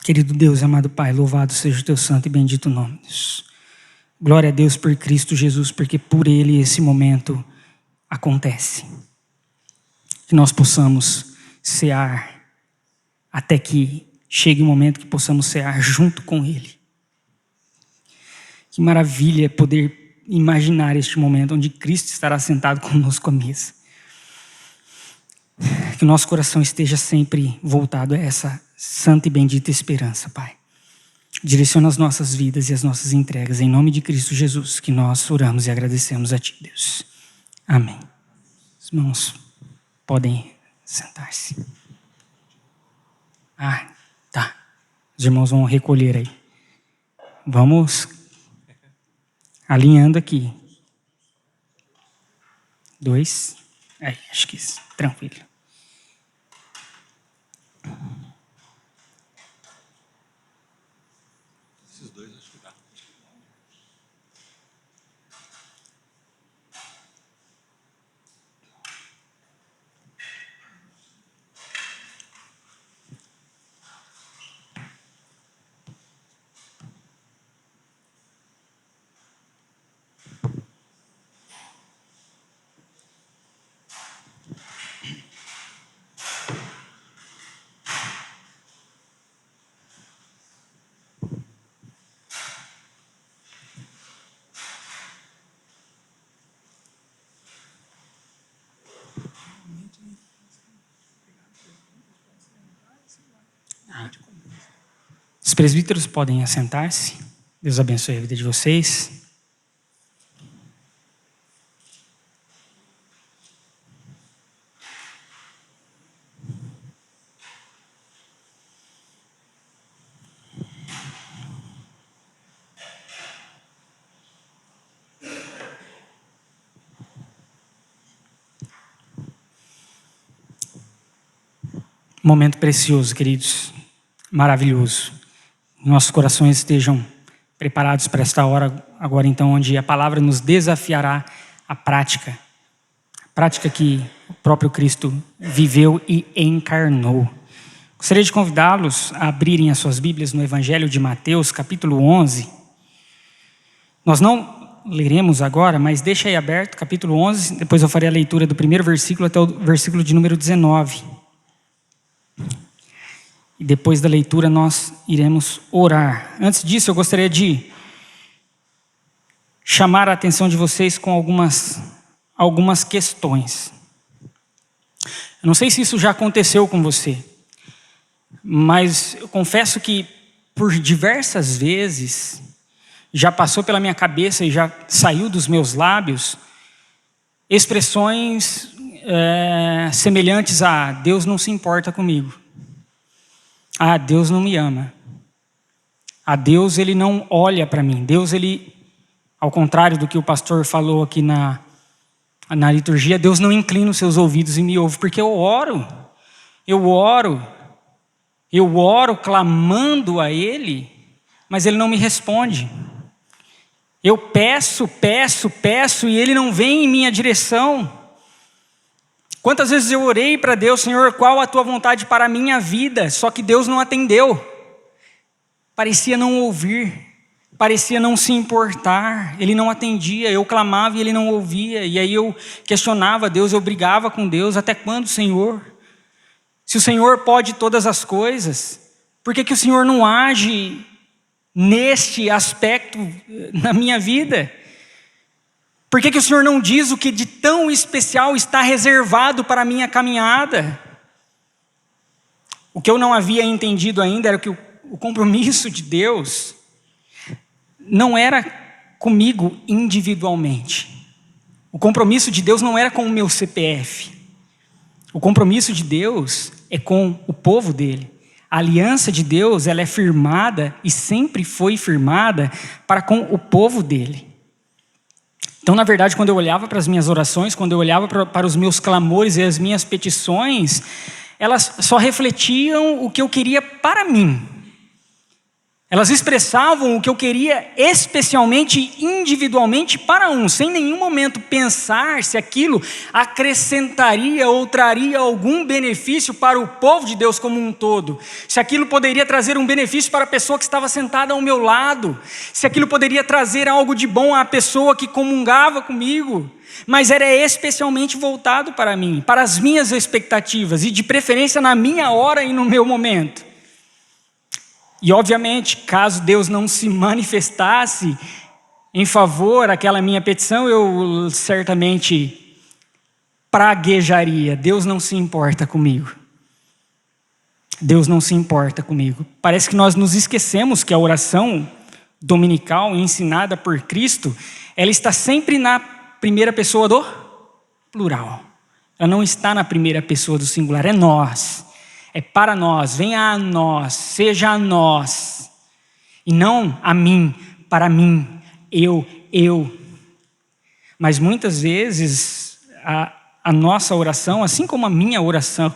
Querido Deus, amado Pai, louvado seja o teu santo e bendito nome, Deus. Glória a Deus por Cristo Jesus, porque por Ele esse momento acontece. Que nós possamos cear até que chegue o momento que possamos cear junto com Ele. Que maravilha poder imaginar este momento onde Cristo estará sentado conosco à mesa. Que o nosso coração esteja sempre voltado a essa santa e bendita esperança, Pai. Direciona as nossas vidas e as nossas entregas, em nome de Cristo Jesus, que nós oramos e agradecemos a Ti, Deus. Amém. Os irmãos podem sentar-se. Tá. Os irmãos vão recolher aí. Vamos alinhando aqui. 2. Aí, acho que tranquilo. Os presbíteros podem assentar-se. Deus abençoe a vida de vocês. Momento precioso, queridos, maravilhoso. Nossos corações estejam preparados para esta hora, agora então, onde a palavra nos desafiará à prática. A prática que o próprio Cristo viveu e encarnou. Gostaria de convidá-los a abrirem as suas Bíblias no Evangelho de Mateus, capítulo 11. Nós não leremos agora, mas deixa aí aberto, capítulo 11, depois eu farei a leitura do primeiro versículo até o versículo de número 19. E depois da leitura nós iremos orar. Antes disso, eu gostaria de chamar a atenção de vocês com algumas questões. Eu não sei se isso já aconteceu com você, mas eu confesso que por diversas vezes já passou pela minha cabeça e já saiu dos meus lábios expressões semelhantes a: Deus não se importa comigo. Deus não me ama. Deus, Ele não olha para mim. Deus, Ele, ao contrário do que o pastor falou aqui na liturgia, Deus não inclina os seus ouvidos e me ouve, porque eu oro clamando a Ele, mas Ele não me responde. Eu peço e Ele não vem em minha direção. Quantas vezes eu orei para Deus: Senhor, qual a tua vontade para a minha vida? Só que Deus não atendeu. Parecia não ouvir, parecia não se importar. Ele não atendia, eu clamava e Ele não ouvia. E aí eu questionava Deus, eu brigava com Deus: até quando, Senhor? Se o Senhor pode todas as coisas, por que o Senhor não age neste aspecto na minha vida? Por que o Senhor não diz o que de tão especial está reservado para a minha caminhada? O que eu não havia entendido ainda era que o compromisso de Deus não era comigo individualmente. O compromisso de Deus não era com o meu CPF. O compromisso de Deus é com o povo dele. A aliança de Deus, ela é firmada e sempre foi firmada para com o povo dele. Então, na verdade, quando eu olhava para as minhas orações, quando eu olhava para os meus clamores e as minhas petições, elas só refletiam o que eu queria para mim. Elas expressavam o que eu queria especialmente, individualmente para sem nenhum momento pensar se aquilo acrescentaria ou traria algum benefício para o povo de Deus como um todo. Se aquilo poderia trazer um benefício para a pessoa que estava sentada ao meu lado. Se aquilo poderia trazer algo de bom à pessoa que comungava comigo. Mas era especialmente voltado para mim, para as minhas expectativas e de preferência na minha hora e no meu momento. E obviamente, caso Deus não se manifestasse em favor daquela minha petição, eu certamente praguejaria. Deus não se importa comigo. Deus não se importa comigo. Parece que nós nos esquecemos que a oração dominical ensinada por Cristo, ela está sempre na primeira pessoa do plural. Ela não está na primeira pessoa do singular, é nós. É para nós, venha a nós, seja a nós. E não a mim, para mim, eu. Mas muitas vezes a nossa oração, assim como a minha oração,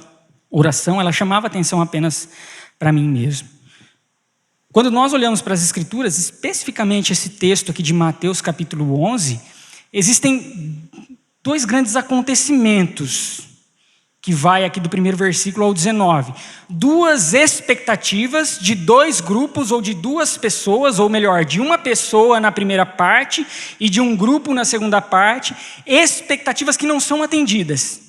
ela chamava atenção apenas para mim mesmo. Quando nós olhamos para as Escrituras, especificamente esse texto aqui de Mateus capítulo 11, existem dois grandes acontecimentos que vai aqui do primeiro versículo ao 19. Duas expectativas de dois grupos ou de duas pessoas, ou melhor, de uma pessoa na primeira parte e de um grupo na segunda parte, expectativas que não são atendidas.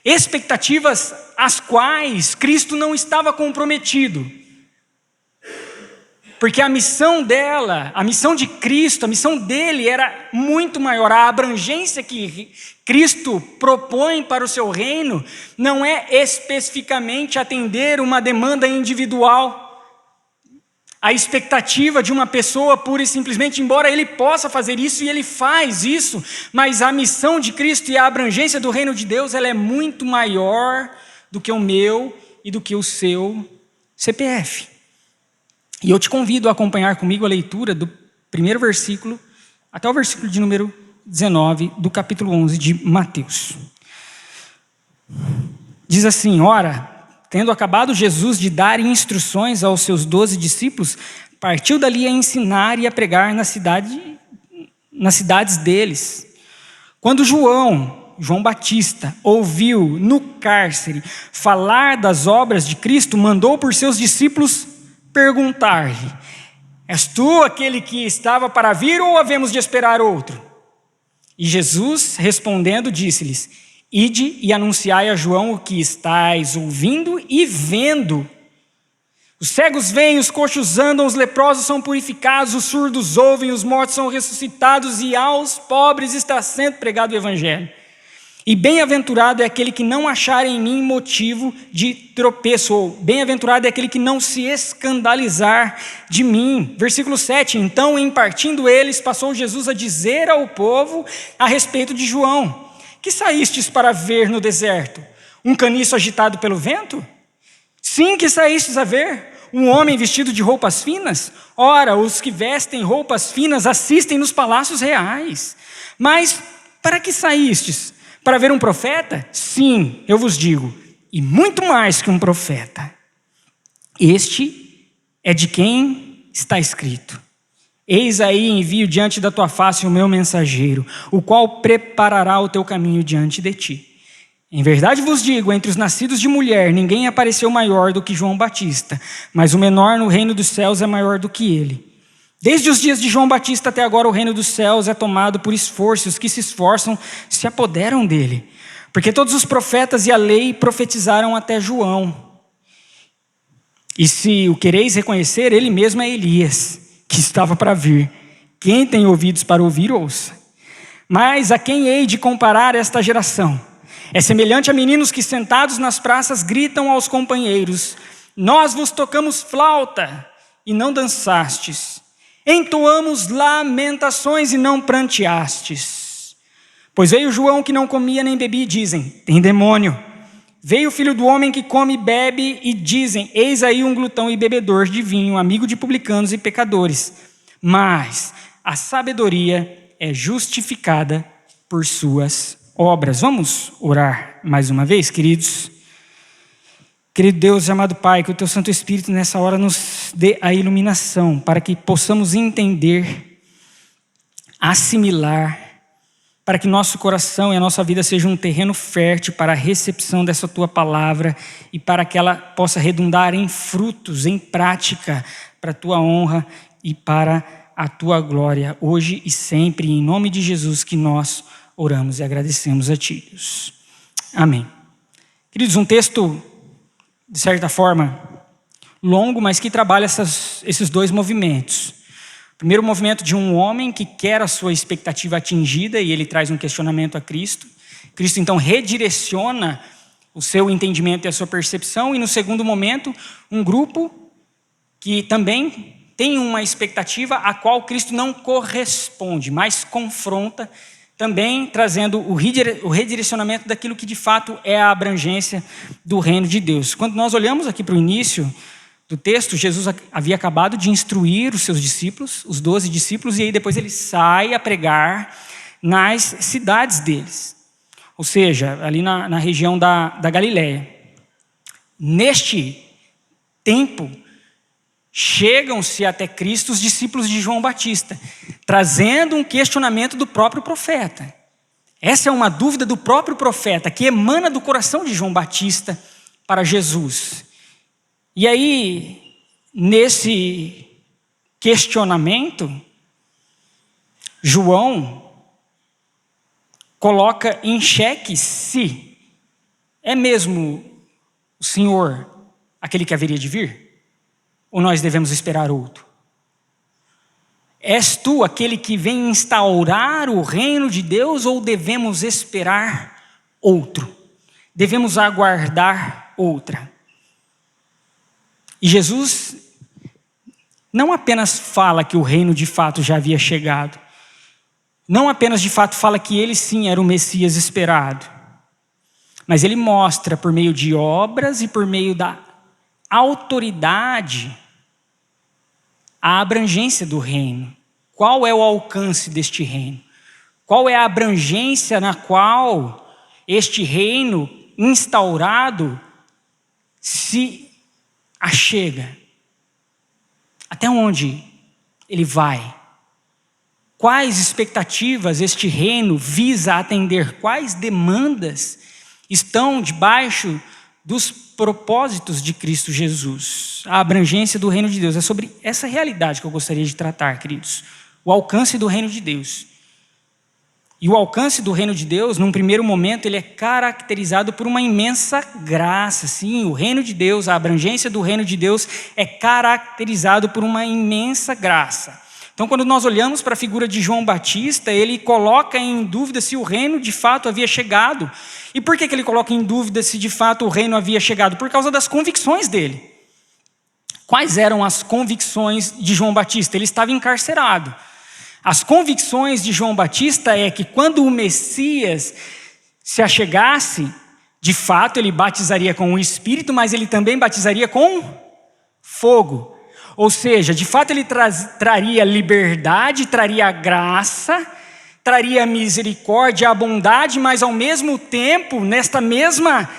Expectativas às quais Cristo não estava comprometido. Porque a missão dela, a missão de Cristo, a missão dele era muito maior. A abrangência que Cristo propõe para o seu reino não é especificamente atender uma demanda individual. A expectativa de uma pessoa pura e simplesmente, embora ele possa fazer isso e ele faz isso, mas a missão de Cristo e a abrangência do reino de Deus, ela é muito maior do que o meu e do que o seu CPF. E eu te convido a acompanhar comigo a leitura do primeiro versículo até o versículo de número 19 do capítulo 11 de Mateus. Diz assim: ora, tendo acabado Jesus de dar instruções aos seus 12 discípulos, partiu dali a ensinar e a pregar nas cidades deles. Quando João Batista, ouviu no cárcere falar das obras de Cristo, mandou por seus discípulos perguntar-lhe: és tu aquele que estava para vir ou havemos de esperar outro? E Jesus, respondendo, disse-lhes: ide e anunciai a João o que estáis ouvindo e vendo. Os cegos veem, os coxos andam, os leprosos são purificados, os surdos ouvem, os mortos são ressuscitados e aos pobres está sendo pregado o evangelho. E bem-aventurado é aquele que não achar em mim motivo de tropeço, ou bem-aventurado é aquele que não se escandalizar de mim. Versículo 7, então, em partindo eles, passou Jesus a dizer ao povo a respeito de João: que saístes para ver no deserto? Um caniço agitado pelo vento? Sim, que saístes a ver um homem vestido de roupas finas? Ora, os que vestem roupas finas assistem nos palácios reais. Mas para que saístes? Para ver um profeta? Sim, eu vos digo, e muito mais que um profeta. Este é de quem está escrito: eis aí envio diante da tua face o meu mensageiro, o qual preparará o teu caminho diante de ti. Em verdade vos digo, entre os nascidos de mulher, ninguém apareceu maior do que João Batista, mas o menor no reino dos céus é maior do que ele. Desde os dias de João Batista até agora o reino dos céus é tomado por esforços, que se esforçam se apoderam dele. Porque todos os profetas e a lei profetizaram até João. E se o quereis reconhecer, ele mesmo é Elias, que estava para vir. Quem tem ouvidos para ouvir, ouça. Mas a quem hei de comparar esta geração? É semelhante a meninos que sentados nas praças gritam aos companheiros: nós vos tocamos flauta e não dançastes, entoamos lamentações e não pranteastes. Pois veio João que não comia nem bebia e dizem: tem demônio. Veio o filho do homem que come e bebe e dizem: eis aí um glutão e bebedor de vinho, amigo de publicanos e pecadores. Mas a sabedoria é justificada por suas obras. Vamos orar mais uma vez, queridos? Querido Deus, amado Pai, que o Teu Santo Espírito nessa hora nos dê a iluminação para que possamos entender, assimilar, para que nosso coração e a nossa vida seja um terreno fértil para a recepção dessa Tua palavra e para que ela possa redundar em frutos, em prática, para a Tua honra e para a Tua glória, hoje e sempre, em nome de Jesus que nós oramos e agradecemos a Ti, Deus. Amém. Queridos, um texto, de certa forma, longo, mas que trabalha esses dois movimentos. Primeiro movimento de um homem que quer a sua expectativa atingida e ele traz um questionamento a Cristo. Cristo então redireciona o seu entendimento e a sua percepção. E no segundo momento, um grupo que também tem uma expectativa a qual Cristo não corresponde, mas confronta, também trazendo o redirecionamento daquilo que de fato é a abrangência do reino de Deus. Quando nós olhamos aqui para o início do texto, Jesus havia acabado de instruir os seus discípulos, os 12 discípulos, e aí depois ele sai a pregar nas cidades deles. Ou seja, ali na região da Galileia. Neste tempo, chegam-se até Cristo os discípulos de João Batista, trazendo um questionamento do próprio profeta. Essa é uma dúvida do próprio profeta, que emana do coração de João Batista para Jesus. E aí, nesse questionamento, João coloca em xeque se é mesmo o Senhor aquele que haveria de vir, ou nós devemos esperar outro. És tu aquele que vem instaurar o reino de Deus, ou devemos esperar outro? Devemos aguardar outra? E Jesus não apenas fala que o reino de fato já havia chegado, não apenas de fato fala que ele sim era o Messias esperado, mas ele mostra por meio de obras e por meio da autoridade a abrangência do reino. Qual é o alcance deste reino? Qual é a abrangência na qual este reino instaurado se achega? Até onde ele vai? Quais expectativas este reino visa atender? Quais demandas estão debaixo dos propósitos de Cristo Jesus? A abrangência do reino de Deus. É sobre essa realidade que eu gostaria de tratar, queridos. O alcance do reino de Deus. E o alcance do reino de Deus, num primeiro momento, ele é caracterizado por uma imensa graça. Sim, o reino de Deus, a abrangência do reino de Deus é caracterizado por uma imensa graça. Então, quando nós olhamos para a figura de João Batista, ele coloca em dúvida se o reino de fato havia chegado. E por que ele coloca em dúvida se de fato o reino havia chegado? Por causa das convicções dele. Quais eram as convicções de João Batista? Ele estava encarcerado. As convicções de João Batista é que quando o Messias se achegasse, de fato ele batizaria com o Espírito, mas ele também batizaria com fogo. Ou seja, de fato ele traria liberdade, traria graça, traria misericórdia, a bondade, mas ao mesmo tempo, nesta mesma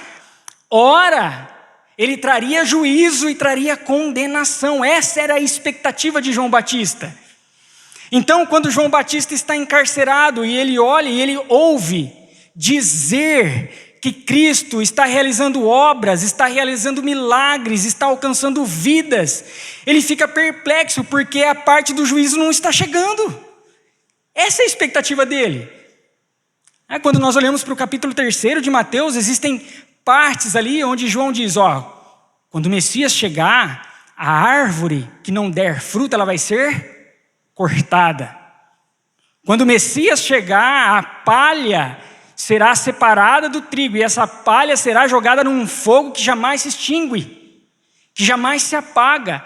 hora, ele traria juízo e traria condenação. Essa era a expectativa de João Batista. Então, quando João Batista está encarcerado e ele olha e ele ouve dizer que Cristo está realizando obras, está realizando milagres, está alcançando vidas, ele fica perplexo porque a parte do juízo não está chegando. Essa é a expectativa dele. Quando nós olhamos para o capítulo 3 de Mateus, existem partes ali onde João diz, quando o Messias chegar, a árvore que não der fruto, ela vai ser cortada. Quando o Messias chegar, a palha será separada do trigo, e essa palha será jogada num fogo que jamais se extingue, que jamais se apaga.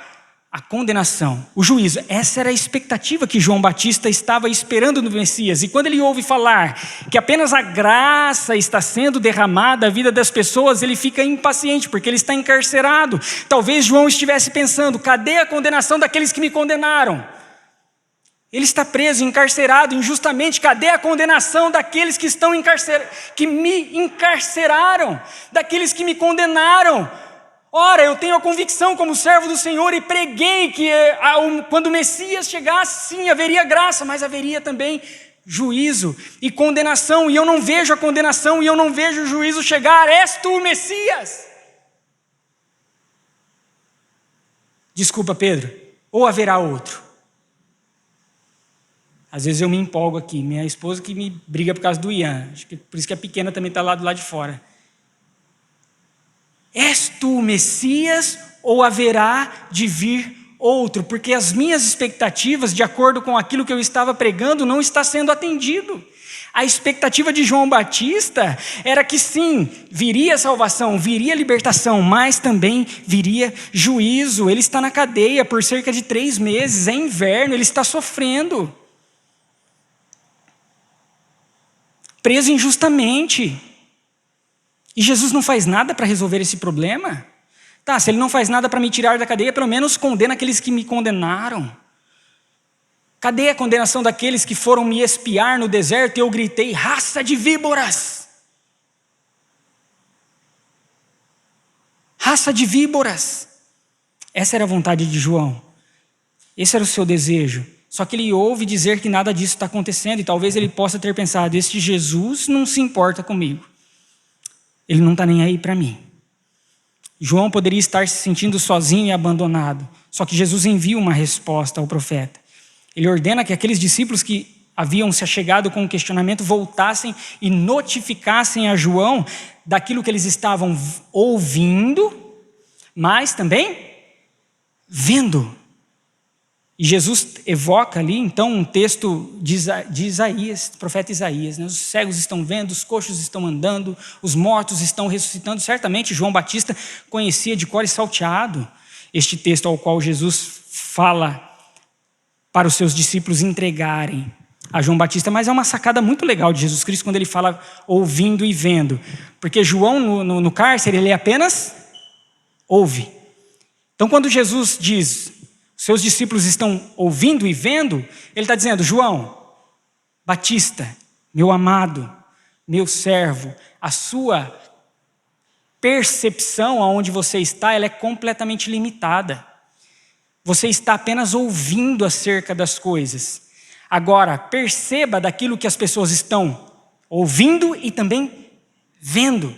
A condenação, o juízo, essa era a expectativa que João Batista estava esperando no Messias. E quando ele ouve falar que apenas a graça está sendo derramada na vida das pessoas, ele fica impaciente, porque ele está encarcerado. Talvez João estivesse pensando: cadê a condenação daqueles que me condenaram? Ele está preso, encarcerado injustamente. Cadê a condenação daqueles que que me encarceraram, daqueles que me condenaram? Ora, eu tenho a convicção como servo do Senhor e preguei que quando o Messias chegasse, sim, haveria graça, mas haveria também juízo e condenação. E eu não vejo a condenação e eu não vejo o juízo chegar. És tu o Messias? Desculpa, Pedro, ou haverá outro? Às vezes eu me empolgo aqui. Minha esposa que me briga por causa do Ian. Acho que por isso que a pequena também está lá do lado de fora. És tu o Messias ou haverá de vir outro? Porque as minhas expectativas, de acordo com aquilo que eu estava pregando, não está sendo atendido. A expectativa de João Batista era que sim, viria salvação, viria libertação, mas também viria juízo. Ele está na cadeia por cerca de 3 meses, é inverno, ele está sofrendo. Preso injustamente. E Jesus não faz nada para resolver esse problema? Tá, se ele não faz nada para me tirar da cadeia, pelo menos condena aqueles que me condenaram. Cadê a condenação daqueles que foram me espiar no deserto e eu gritei: raça de víboras! Raça de víboras! Essa era a vontade de João. Esse era o seu desejo. Só que ele ouve dizer que nada disso está acontecendo, e talvez ele possa ter pensado: este Jesus não se importa comigo. Ele não está nem aí para mim. João poderia estar se sentindo sozinho e abandonado. Só que Jesus envia uma resposta ao profeta. Ele ordena que aqueles discípulos que haviam se achegado com o questionamento voltassem e notificassem a João daquilo que eles estavam ouvindo, mas também vendo. E Jesus evoca ali, então, um texto de Isaías, do profeta Isaías, né? Os cegos estão vendo, os coxos estão andando, os mortos estão ressuscitando. Certamente João Batista conhecia de cor e salteado este texto ao qual Jesus fala para os seus discípulos entregarem a João Batista. Mas é uma sacada muito legal de Jesus Cristo quando ele fala ouvindo e vendo. Porque João no cárcere, ele apenas ouve. Então quando Jesus diz: seus discípulos estão ouvindo e vendo, ele está dizendo: João Batista, meu amado, meu servo, a sua percepção aonde você está, ela é completamente limitada. Você está apenas ouvindo acerca das coisas. Agora, perceba daquilo que as pessoas estão ouvindo e também vendo.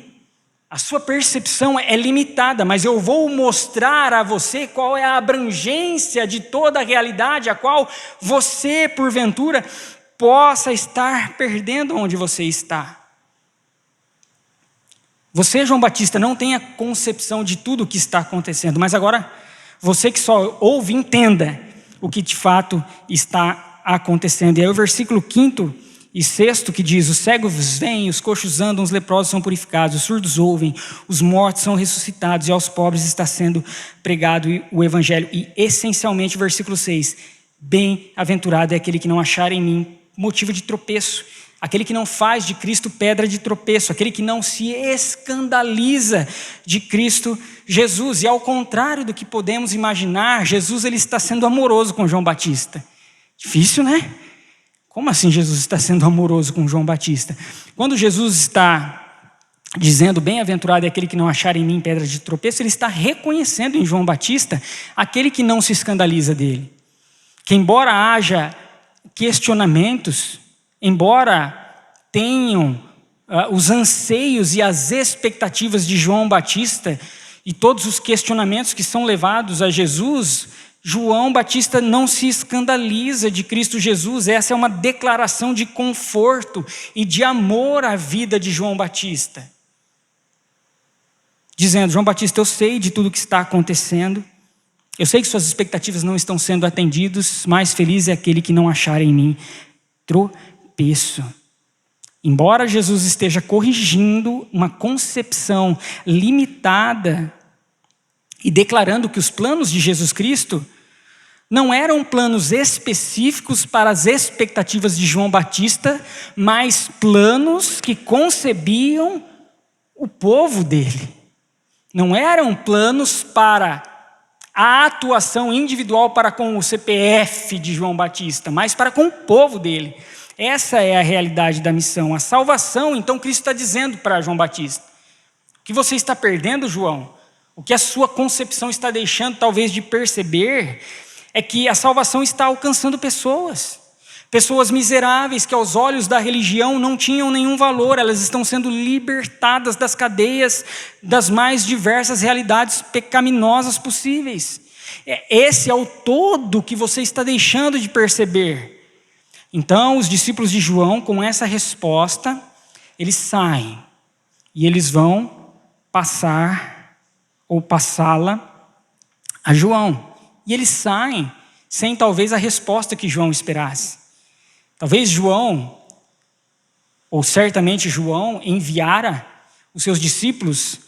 A sua percepção é limitada, mas eu vou mostrar a você qual é a abrangência de toda a realidade, a qual você, porventura, possa estar perdendo onde você está. Você, João Batista, não tem a concepção de tudo o que está acontecendo, mas agora, você que só ouve, entenda o que de fato está acontecendo. E aí o versículo 5º e 6º que diz: os cegos vêm, os coxos andam, os leprosos são purificados, os surdos ouvem, os mortos são ressuscitados, e aos pobres está sendo pregado o evangelho. E essencialmente o versículo 6: bem-aventurado é aquele que não achar em mim motivo de tropeço, aquele que não faz de Cristo pedra de tropeço, aquele que não se escandaliza de Cristo Jesus. E ao contrário do que podemos imaginar, Jesus ele está sendo amoroso com João Batista. Difícil, né? Como assim Jesus está sendo amoroso com João Batista? Quando Jesus está dizendo: bem-aventurado é aquele que não achar em mim pedra de tropeço, ele está reconhecendo em João Batista aquele que não se escandaliza dele. Que embora haja questionamentos, embora tenham os anseios e as expectativas de João Batista e todos os questionamentos que são levados a Jesus, João Batista não se escandaliza de Cristo Jesus. Essa é uma declaração de conforto e de amor à vida de João Batista. Dizendo: João Batista, eu sei de tudo o que está acontecendo, eu sei que suas expectativas não estão sendo atendidas, mas feliz é aquele que não achar em mim tropeço. Embora Jesus esteja corrigindo uma concepção limitada e declarando que os planos de Jesus Cristo não eram planos específicos para as expectativas de João Batista, mas planos que concebiam o povo dele. Não eram planos para a atuação individual para com o CPF de João Batista, mas para com o povo dele. Essa é a realidade da missão, a salvação. Então Cristo está dizendo para João Batista: o que você está perdendo, João, o que a sua concepção está deixando talvez de perceber, é que a salvação está alcançando pessoas miseráveis que aos olhos da religião não tinham nenhum valor. Elas estão sendo libertadas das cadeias das mais diversas realidades pecaminosas possíveis. Esse é o todo que você está deixando de perceber. Então os discípulos de João, com essa resposta, eles saem e eles vão passar ou passá-la a João. E eles saem sem talvez a resposta que João esperasse. Talvez João, ou certamente João, enviara os seus discípulos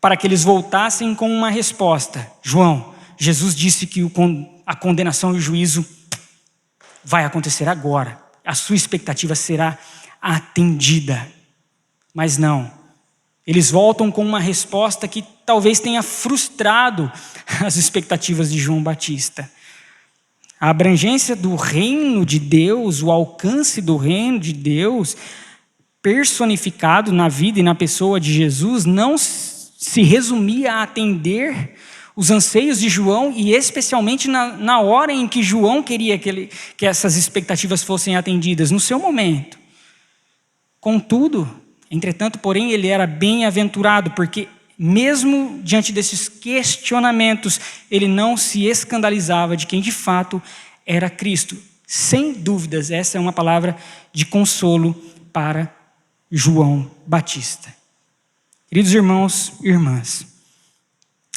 para que eles voltassem com uma resposta. João, Jesus disse que a condenação e o juízo vai acontecer agora. A sua expectativa será atendida. Mas não. Eles voltam com uma resposta que talvez tenha frustrado as expectativas de João Batista. A abrangência do reino de Deus, o alcance do reino de Deus, personificado na vida e na pessoa de Jesus, não se resumia a atender os anseios de João, e especialmente na hora em que João queria que essas expectativas fossem atendidas, no seu momento. Contudo, entretanto, porém, ele era bem-aventurado, porque mesmo diante desses questionamentos, ele não se escandalizava de quem de fato era Cristo. Sem dúvidas, essa é uma palavra de consolo para João Batista. Queridos irmãos e irmãs,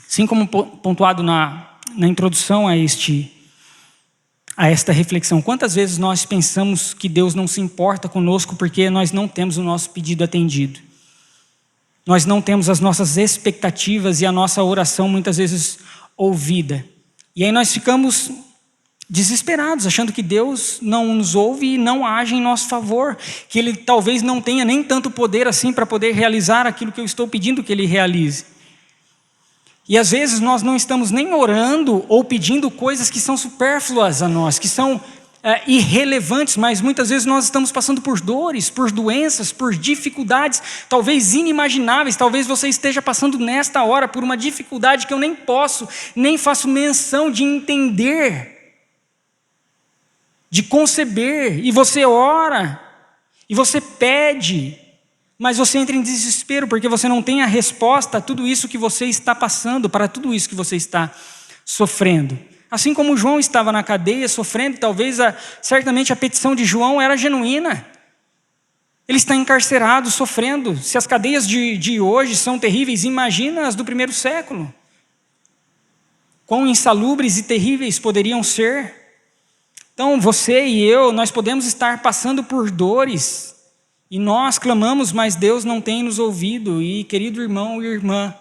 assim como pontuado na introdução a esta reflexão, quantas vezes nós pensamos que Deus não se importa conosco porque nós não temos o nosso pedido atendido? Nós não temos as nossas expectativas e a nossa oração muitas vezes ouvida. E aí nós ficamos desesperados, achando que Deus não nos ouve e não age em nosso favor, que Ele talvez não tenha nem tanto poder assim para poder realizar aquilo que eu estou pedindo que Ele realize. E às vezes nós não estamos nem orando ou pedindo coisas que são supérfluas a nós, que são irrelevantes, mas muitas vezes nós estamos passando por dores, por doenças, por dificuldades, talvez inimagináveis. Talvez você esteja passando nesta hora por uma dificuldade que eu nem posso, nem faço menção de entender, de conceber, e você ora, e você pede, mas você entra em desespero, porque você não tem a resposta a tudo isso que você está passando, para tudo isso que você está sofrendo. Assim como João estava na cadeia sofrendo, talvez certamente a petição de João era genuína. Ele está encarcerado, sofrendo. Se as cadeias de hoje são terríveis, imagina as do primeiro século. Quão insalubres e terríveis poderiam ser. Então você e eu, nós podemos estar passando por dores, e nós clamamos, mas Deus não tem nos ouvido. E querido irmão e irmã,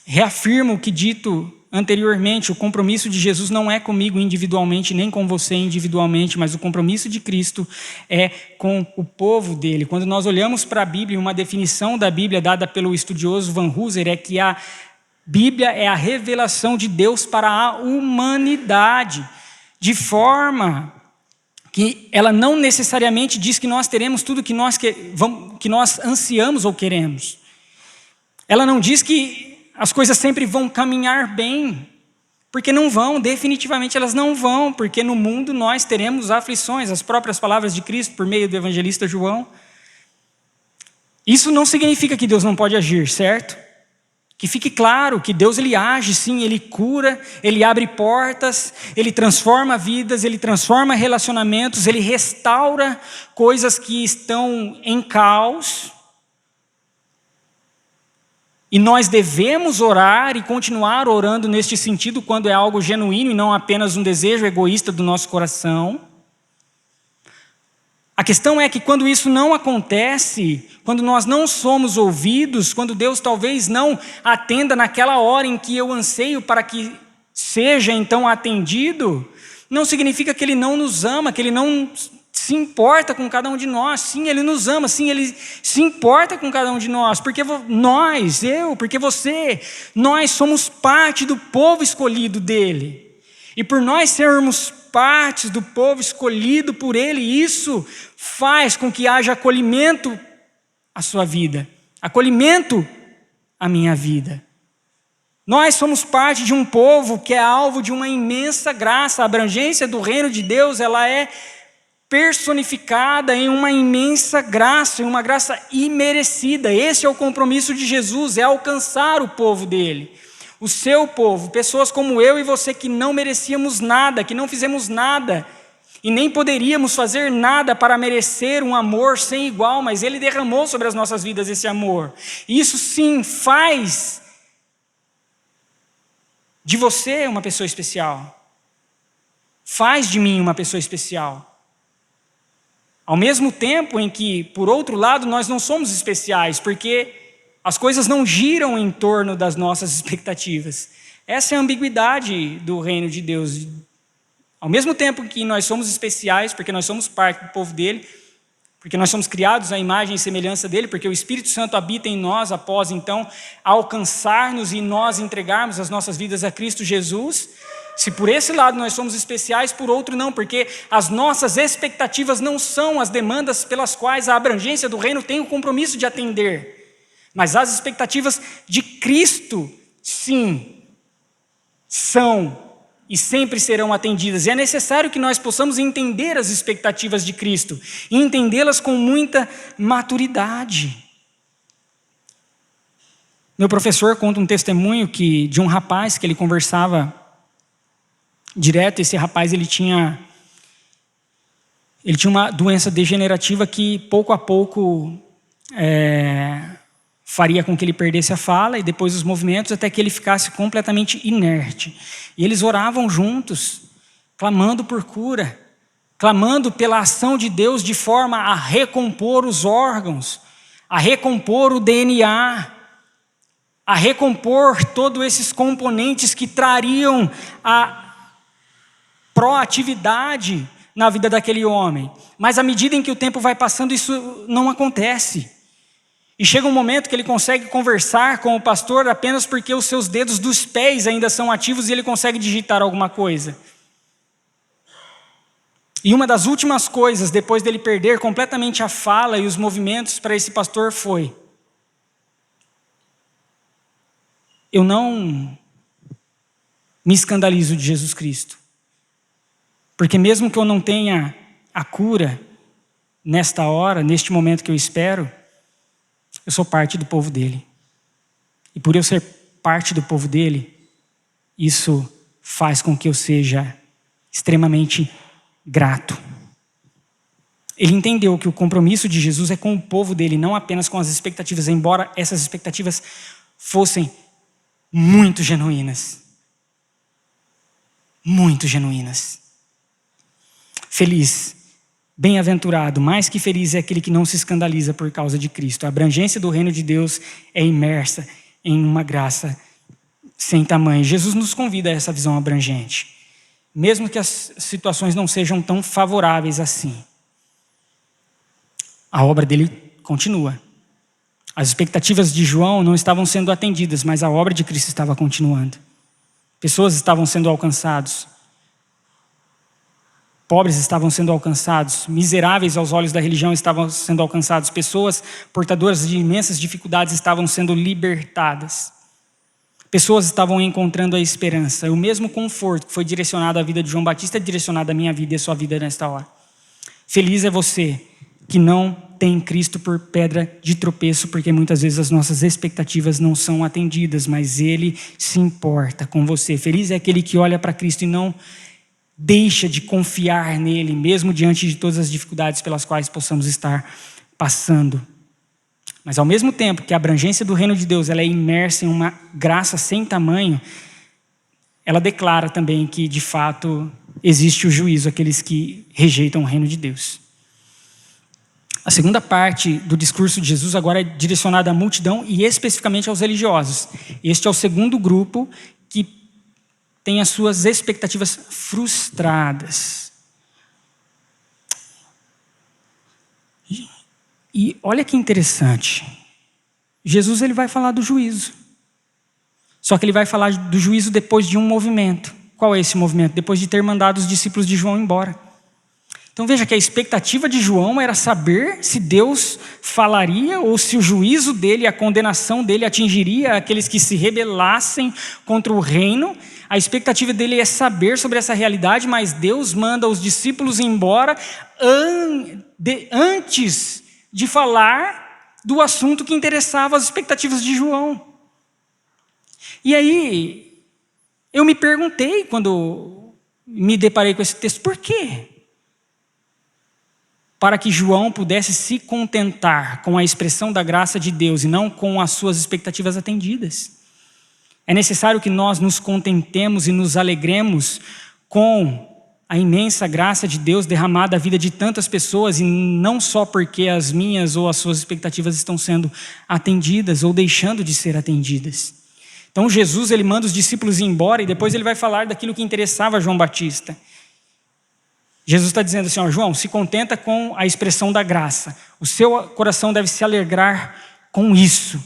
reafirmo o que dito anteriormente, o compromisso de Jesus não é comigo individualmente, nem com você individualmente, mas o compromisso de Cristo é com o povo dele. Quando nós olhamos para a Bíblia, uma definição da Bíblia dada pelo estudioso Van Hooser é que a Bíblia é a revelação de Deus para a humanidade, de forma que ela não necessariamente diz que nós teremos tudo que nós ansiamos ou queremos. Ela não diz que as coisas sempre vão caminhar bem, porque não vão, definitivamente elas não vão, porque no mundo nós teremos aflições, as próprias palavras de Cristo por meio do evangelista João. Isso não significa que Deus não pode agir, certo? Que fique claro que Deus ele age sim, Ele cura, Ele abre portas, Ele transforma vidas, Ele transforma relacionamentos, Ele restaura coisas que estão em caos. E nós devemos orar e continuar orando neste sentido quando é algo genuíno e não apenas um desejo egoísta do nosso coração. A questão é que quando isso não acontece, quando nós não somos ouvidos, quando Deus talvez não atenda naquela hora em que eu anseio para que seja então atendido, não significa que Ele não nos ama, que Ele não se importa com cada um de nós. Sim, Ele nos ama, sim, Ele se importa com cada um de nós, porque nós, porque você, nós somos parte do povo escolhido dEle. E por nós sermos partes do povo escolhido por Ele, isso faz com que haja acolhimento à sua vida, acolhimento à minha vida. Nós somos parte de um povo que é alvo de uma imensa graça. A abrangência do reino de Deus, ela é personificada em uma imensa graça, em uma graça imerecida. Esse é o compromisso de Jesus, é alcançar o povo dele. O seu povo, pessoas como eu e você que não merecíamos nada, que não fizemos nada e nem poderíamos fazer nada para merecer um amor sem igual, mas Ele derramou sobre as nossas vidas esse amor. E isso sim faz de você uma pessoa especial, faz de mim uma pessoa especial. Ao mesmo tempo em que, por outro lado, nós não somos especiais, porque as coisas não giram em torno das nossas expectativas. Essa é a ambiguidade do reino de Deus. Ao mesmo tempo que nós somos especiais, porque nós somos parte do povo dele, porque nós somos criados à imagem e semelhança dele, porque o Espírito Santo habita em nós após, então, alcançar-nos e nós entregarmos as nossas vidas a Cristo Jesus. Se por esse lado nós somos especiais, por outro não, porque as nossas expectativas não são as demandas pelas quais a abrangência do reino tem o compromisso de atender. Mas as expectativas de Cristo, sim, são e sempre serão atendidas. E é necessário que nós possamos entender as expectativas de Cristo e entendê-las com muita maturidade. Meu professor conta um testemunho de um rapaz que ele conversava direto. Esse rapaz ele tinha uma doença degenerativa que pouco a pouco faria com que ele perdesse a fala e depois os movimentos, até que ele ficasse completamente inerte. E eles oravam juntos, clamando por cura, clamando pela ação de Deus de forma a recompor os órgãos, a recompor o DNA, a recompor todos esses componentes que trariam a proatividade na vida daquele homem. Mas à medida em que o tempo vai passando, isso não acontece. E chega um momento que ele consegue conversar com o pastor apenas porque os seus dedos dos pés ainda são ativos e ele consegue digitar alguma coisa. E uma das últimas coisas, depois dele perder completamente a fala e os movimentos para esse pastor foi: eu não me escandalizo de Jesus Cristo, porque mesmo que eu não tenha a cura nesta hora, neste momento que eu espero, eu sou parte do povo dele. E por eu ser parte do povo dele, isso faz com que eu seja extremamente grato. Ele entendeu que o compromisso de Jesus é com o povo dele, não apenas com as expectativas, embora essas expectativas fossem muito genuínas. Muito genuínas. Feliz, bem-aventurado, mais que feliz é aquele que não se escandaliza por causa de Cristo. A abrangência do reino de Deus é imersa em uma graça sem tamanho. Jesus nos convida a essa visão abrangente, mesmo que as situações não sejam tão favoráveis assim. A obra dele continua. As expectativas de João não estavam sendo atendidas, mas a obra de Cristo estava continuando. Pessoas estavam sendo alcançadas. Pobres estavam sendo alcançados, miseráveis aos olhos da religião estavam sendo alcançados, pessoas portadoras de imensas dificuldades estavam sendo libertadas. Pessoas estavam encontrando a esperança. O mesmo conforto que foi direcionado à vida de João Batista é direcionado à minha vida e à sua vida nesta hora. Feliz é você que não tem Cristo por pedra de tropeço, porque muitas vezes as nossas expectativas não são atendidas, mas Ele se importa com você. Feliz é aquele que olha para Cristo e não deixa de confiar nele, mesmo diante de todas as dificuldades pelas quais possamos estar passando. Mas ao mesmo tempo que a abrangência do reino de Deus ela é imersa em uma graça sem tamanho, ela declara também que de fato existe o juízo àqueles que rejeitam o reino de Deus. A segunda parte do discurso de Jesus agora é direcionada à multidão e especificamente aos religiosos. Este é o segundo grupo que tem as suas expectativas frustradas. E olha que interessante. Jesus ele vai falar do juízo. Só que ele vai falar do juízo depois de um movimento. Qual é esse movimento? Depois de ter mandado os discípulos de João embora. Então veja que a expectativa de João era saber se Deus falaria ou se o juízo dele, a condenação dele atingiria aqueles que se rebelassem contra o reino. A expectativa dele é saber sobre essa realidade, mas Deus manda os discípulos embora antes de falar do assunto que interessava as expectativas de João. E aí, eu me perguntei quando me deparei com esse texto, por quê? Para que João pudesse se contentar com a expressão da graça de Deus e não com as suas expectativas atendidas. É necessário que nós nos contentemos e nos alegremos com a imensa graça de Deus derramada na vida de tantas pessoas e não só porque as minhas ou as suas expectativas estão sendo atendidas ou deixando de ser atendidas. Então Jesus ele manda os discípulos ir embora e depois ele vai falar daquilo que interessava a João Batista. Jesus está dizendo assim, ó, João, se contenta com a expressão da graça. O seu coração deve se alegrar com isso,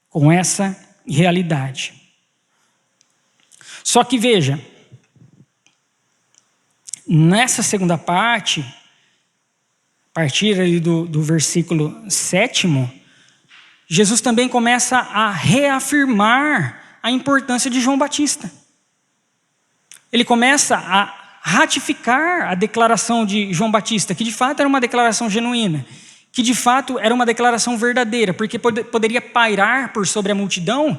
com essa realidade. Só que veja, nessa segunda parte, a partir ali do versículo 7, Jesus também começa a reafirmar a importância de João Batista. Ele começa a ratificar a declaração de João Batista, que de fato era uma declaração genuína, que de fato era uma declaração verdadeira, porque poderia pairar por sobre a multidão,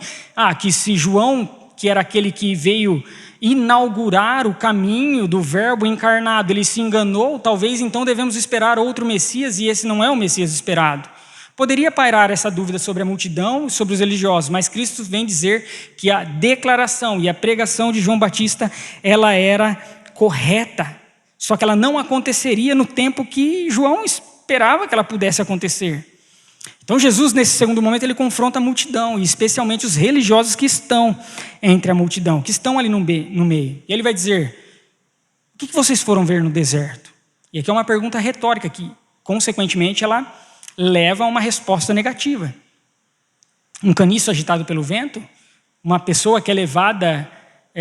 que se João, que era aquele que veio inaugurar o caminho do verbo encarnado, ele se enganou, talvez então devemos esperar outro Messias, e esse não é o Messias esperado. Poderia pairar essa dúvida sobre a multidão e sobre os religiosos, mas Cristo vem dizer que a declaração e a pregação de João Batista, ela era correta, só que ela não aconteceria no tempo que João esperava que ela pudesse acontecer. Então Jesus, nesse segundo momento, ele confronta a multidão, e especialmente os religiosos que estão entre a multidão, que estão ali no meio. E ele vai dizer, o que vocês foram ver no deserto? E aqui é uma pergunta retórica que, consequentemente, ela leva a uma resposta negativa. Um caniço agitado pelo vento, uma pessoa que é levada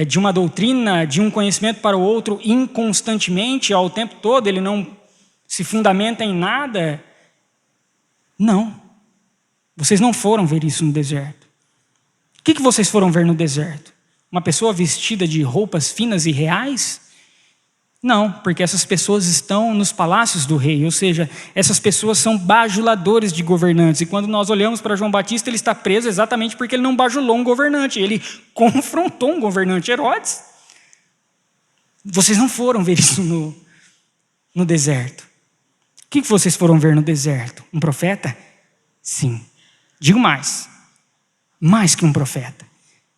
de uma doutrina, de um conhecimento para o outro inconstantemente, ao tempo todo, ele não se fundamenta em nada. Não. Vocês não foram ver isso no deserto. O que vocês foram ver no deserto? Uma pessoa vestida de roupas finas e reais? Não, porque essas pessoas estão nos palácios do rei, ou seja, essas pessoas são bajuladores de governantes, e quando nós olhamos para João Batista, ele está preso exatamente porque ele não bajulou um governante, ele confrontou um governante, Herodes. Vocês não foram ver isso no deserto. O que vocês foram ver no deserto? Um profeta? Sim. Digo mais que um profeta.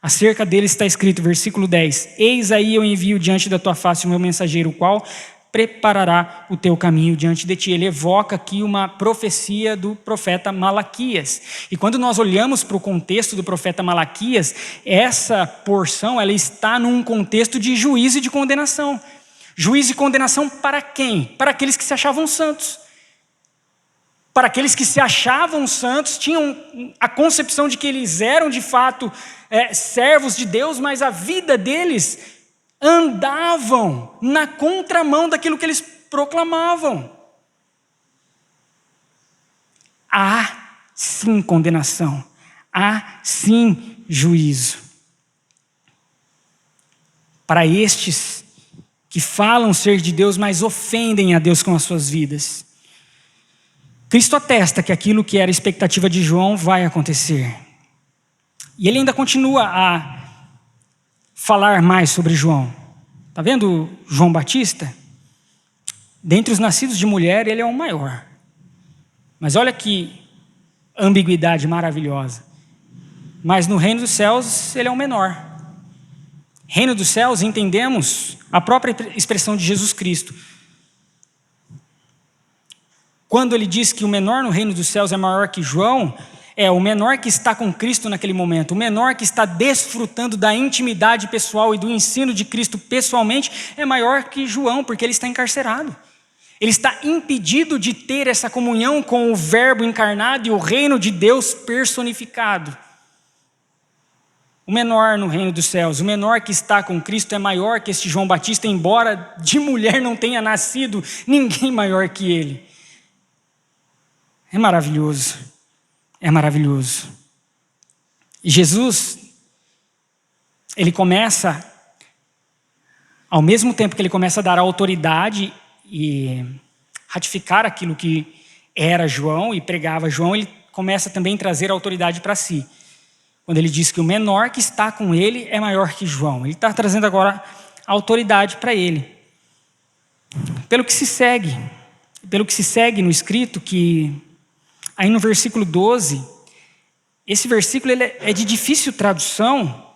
Acerca dele está escrito, versículo 10, eis aí eu envio diante da tua face o meu mensageiro, o qual preparará o teu caminho diante de ti. Ele evoca aqui uma profecia do profeta Malaquias. E quando nós olhamos para o contexto do profeta Malaquias, essa porção ela está num contexto de juízo e de condenação. Juízo e condenação para quem? Para aqueles que se achavam santos. Para aqueles que se achavam santos, tinham a concepção de que eles eram de fato servos de Deus, mas a vida deles andavam na contramão daquilo que eles proclamavam. Há sim condenação, há sim juízo. Para estes que falam ser de Deus, mas ofendem a Deus com as suas vidas. Cristo atesta que aquilo que era expectativa de João vai acontecer. E ele ainda continua a falar mais sobre João. Está vendo João Batista? Dentre os nascidos de mulher, ele é o maior. Mas olha que ambiguidade maravilhosa. Mas no reino dos céus, ele é o menor. Reino dos céus, entendemos a própria expressão de Jesus Cristo. quando ele diz que o menor no reino dos céus é maior que João, é o menor que está com Cristo naquele momento, o menor que está desfrutando da intimidade pessoal e do ensino de Cristo pessoalmente, é maior que João, porque ele está encarcerado. Ele está impedido de ter essa comunhão com o Verbo encarnado e o reino de Deus personificado. O menor no reino dos céus, o menor que está com Cristo é maior que este João Batista, embora de mulher não tenha nascido ninguém maior que ele. É maravilhoso, é maravilhoso. E Jesus, ele começa, ao mesmo tempo que ele começa a dar autoridade e ratificar aquilo que era João e pregava João, ele começa também a trazer autoridade para si. Quando ele diz que o menor que está com ele é maior que João. Ele está trazendo agora autoridade para ele. Pelo que se segue no escrito, que aí no versículo 12, esse versículo ele é de difícil tradução,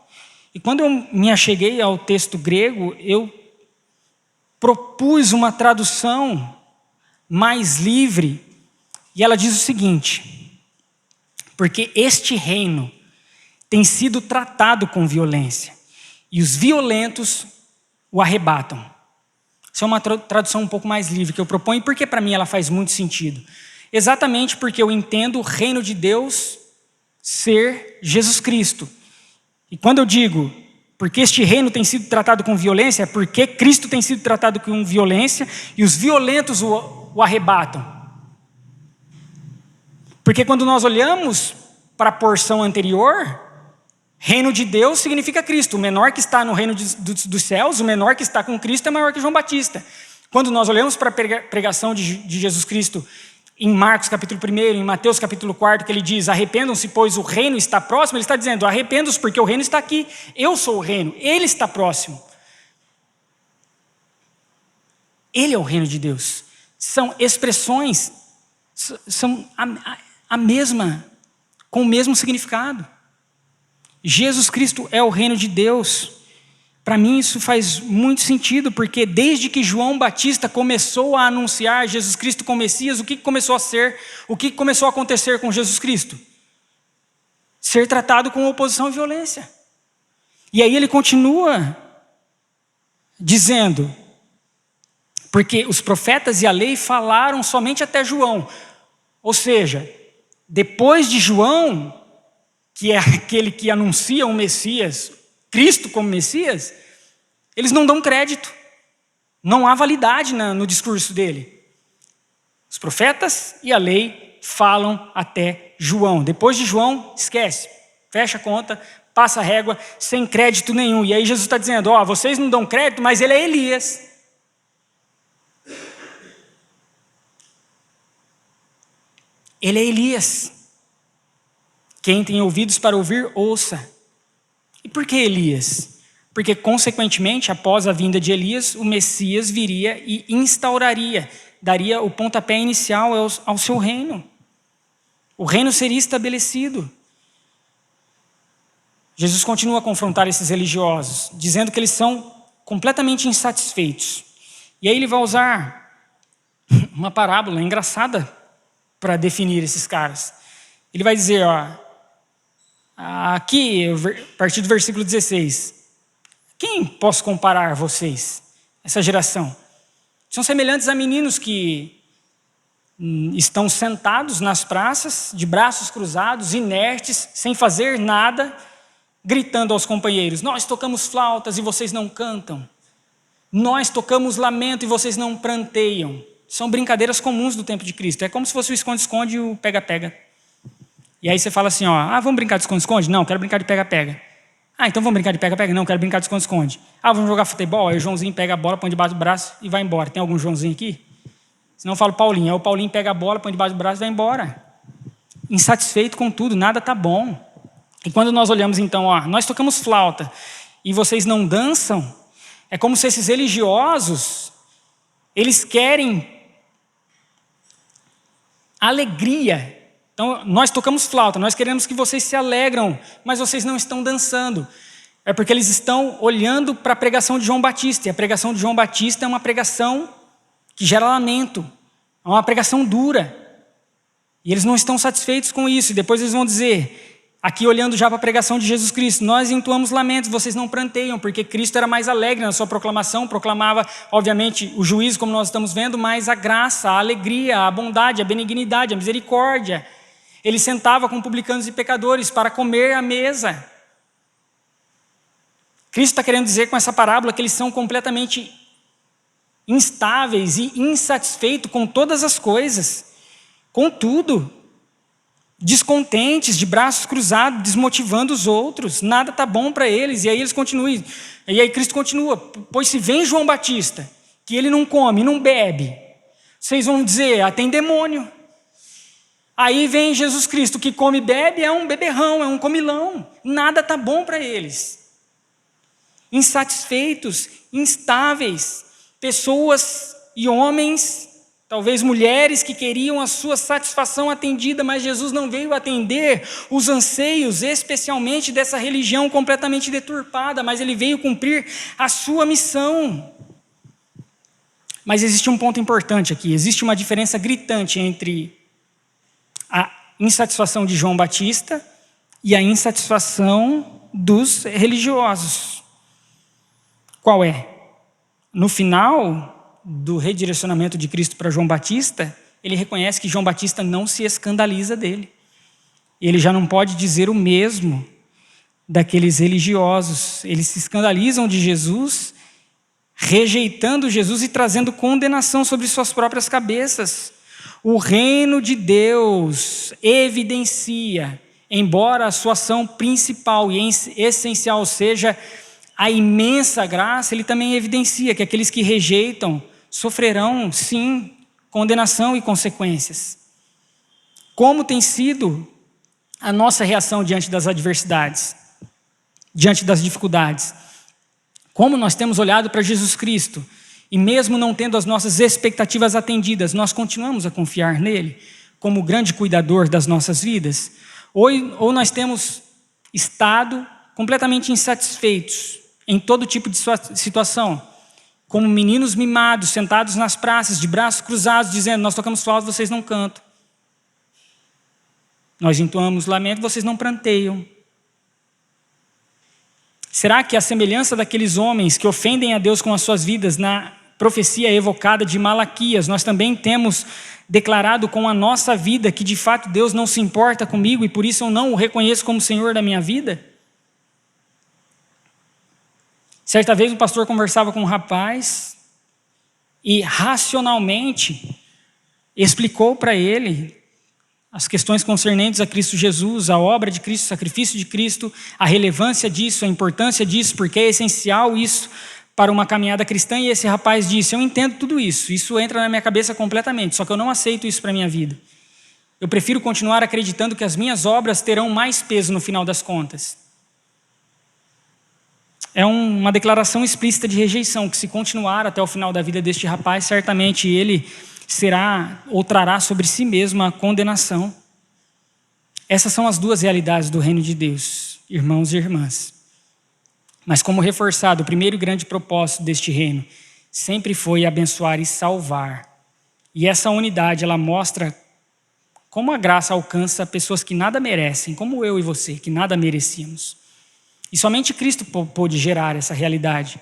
e quando eu me acheguei ao texto grego, eu propus uma tradução mais livre, e ela diz o seguinte: porque este reino tem sido tratado com violência, e os violentos o arrebatam. Essa é uma tradução um pouco mais livre que eu proponho, porque para mim ela faz muito sentido. Exatamente porque eu entendo o reino de Deus ser Jesus Cristo. E quando eu digo, porque este reino tem sido tratado com violência, é porque Cristo tem sido tratado com violência, e os violentos o arrebatam. Porque quando nós olhamos para a porção anterior, reino de Deus significa Cristo. O menor que está no reino dos céus, o menor que está com Cristo é maior que João Batista. Quando nós olhamos para a pregação de Jesus Cristo em Marcos capítulo 1, em Mateus capítulo 4, que ele diz, arrependam-se, pois o reino está próximo, ele está dizendo, arrependam-se porque o reino está aqui. Eu sou o reino, ele está próximo. Ele é o reino de Deus. São expressões, são a mesma, com o mesmo significado. Jesus Cristo é o reino de Deus. Para mim isso faz muito sentido, porque desde que João Batista começou a anunciar Jesus Cristo como Messias, o que começou a ser, o que começou a acontecer com Jesus Cristo? Ser tratado com oposição e violência. E aí ele continua dizendo, porque os profetas e a lei falaram somente até João. Ou seja, depois de João, que é aquele que anuncia o Messias, Cristo como Messias, eles não dão crédito. Não há validade no discurso dele. Os profetas e a lei falam até João. Depois de João, esquece. Fecha a conta, passa a régua, sem crédito nenhum. E aí Jesus está dizendo, vocês não dão crédito, mas ele é Elias. Ele é Elias. Quem tem ouvidos para ouvir, ouça. E por que Elias? Porque, consequentemente, após a vinda de Elias, o Messias viria e instauraria, daria o pontapé inicial ao seu reino. O reino seria estabelecido. Jesus continua a confrontar esses religiosos, dizendo que eles são completamente insatisfeitos. E aí ele vai usar uma parábola engraçada para definir esses caras. Ele vai dizer, aqui, a partir do versículo 16, quem posso comparar vocês, essa geração? São semelhantes a meninos que estão sentados nas praças, de braços cruzados, inertes, sem fazer nada, gritando aos companheiros, nós tocamos flautas e vocês não cantam, nós tocamos lamento e vocês não pranteiam. São brincadeiras comuns do tempo de Cristo, é como se fosse o esconde-esconde e o pega-pega. E aí você fala assim, vamos brincar de esconde-esconde? Não, quero brincar de pega-pega. Então vamos brincar de pega-pega? Não, quero brincar de esconde-esconde. Vamos jogar futebol? Aí o Joãozinho pega a bola, põe debaixo do braço e vai embora. Tem algum Joãozinho aqui? Senão eu falo Paulinho. Aí o Paulinho pega a bola, põe debaixo do braço e vai embora. Insatisfeito com tudo, nada está bom. E quando nós olhamos então, nós tocamos flauta e vocês não dançam, é como se esses religiosos, eles querem alegria. Então, nós tocamos flauta, nós queremos que vocês se alegram, mas vocês não estão dançando. É porque eles estão olhando para a pregação de João Batista, e a pregação de João Batista é uma pregação que gera lamento, É uma pregação dura. E eles não estão satisfeitos com isso. E depois eles vão dizer, aqui olhando já para a pregação de Jesus Cristo, nós entoamos lamentos, vocês não pranteiam, porque Cristo era mais alegre na sua proclamação, proclamava, obviamente, o juízo, como nós estamos vendo, mas a graça, a alegria, a bondade, a benignidade, a misericórdia. Ele sentava com publicanos e pecadores para comer à mesa. Cristo está querendo dizer com essa parábola que eles são completamente instáveis e insatisfeitos com todas as coisas, com tudo, descontentes, de braços cruzados, desmotivando os outros, nada está bom para eles, e aí eles continuam, e aí Cristo continua, pois se vem João Batista, que ele não come, não bebe, vocês vão dizer, tem demônio. Aí vem Jesus Cristo, que come e bebe, é um beberrão, é um comilão, nada está bom para eles. Insatisfeitos, instáveis, pessoas e homens, talvez mulheres que queriam a sua satisfação atendida, mas Jesus não veio atender os anseios, especialmente dessa religião completamente deturpada, mas ele veio cumprir a sua missão. Mas existe um ponto importante aqui, existe uma diferença gritante entre a insatisfação de João Batista e a insatisfação dos religiosos. Qual é? No final do redirecionamento de Cristo para João Batista, ele reconhece que João Batista não se escandaliza dele. Ele já não pode dizer o mesmo daqueles religiosos. Eles se escandalizam de Jesus, rejeitando Jesus e trazendo condenação sobre suas próprias cabeças. O reino de Deus evidencia, embora a sua ação principal e essencial seja a imensa graça, ele também evidencia que aqueles que rejeitam sofrerão, sim, condenação e consequências. Como tem sido a nossa reação diante das adversidades, diante das dificuldades? Como nós temos olhado para Jesus Cristo e mesmo não tendo as nossas expectativas atendidas, nós continuamos a confiar nele como o grande cuidador das nossas vidas? Ou nós temos estado completamente insatisfeitos em todo tipo de situação, como meninos mimados, sentados nas praças, de braços cruzados, dizendo, nós tocamos flauta, vocês não cantam. Nós entoamos lamento, vocês não pranteiam. Será que a semelhança daqueles homens que ofendem a Deus com as suas vidas na profecia evocada de Malaquias, nós também temos declarado com a nossa vida que de fato Deus não se importa comigo e por isso eu não o reconheço como Senhor da minha vida? Certa vez o pastor conversava com um rapaz e racionalmente explicou para ele as questões concernentes a Cristo Jesus, a obra de Cristo, o sacrifício de Cristo, a relevância disso, a importância disso, porque é essencial isso para uma caminhada cristã. E esse rapaz disse, eu entendo tudo isso, isso entra na minha cabeça completamente, só que eu não aceito isso para a minha vida. Eu prefiro continuar acreditando que as minhas obras terão mais peso no final das contas. É uma declaração explícita de rejeição, que se continuar até o final da vida deste rapaz, certamente ele será ou trará sobre si mesmo a condenação. Essas são as duas realidades do reino de Deus, irmãos e irmãs. Mas como reforçado, o primeiro grande propósito deste reino sempre foi abençoar e salvar. E essa unidade, ela mostra como a graça alcança pessoas que nada merecem, como eu e você, que nada merecíamos. E somente Cristo pôde gerar essa realidade.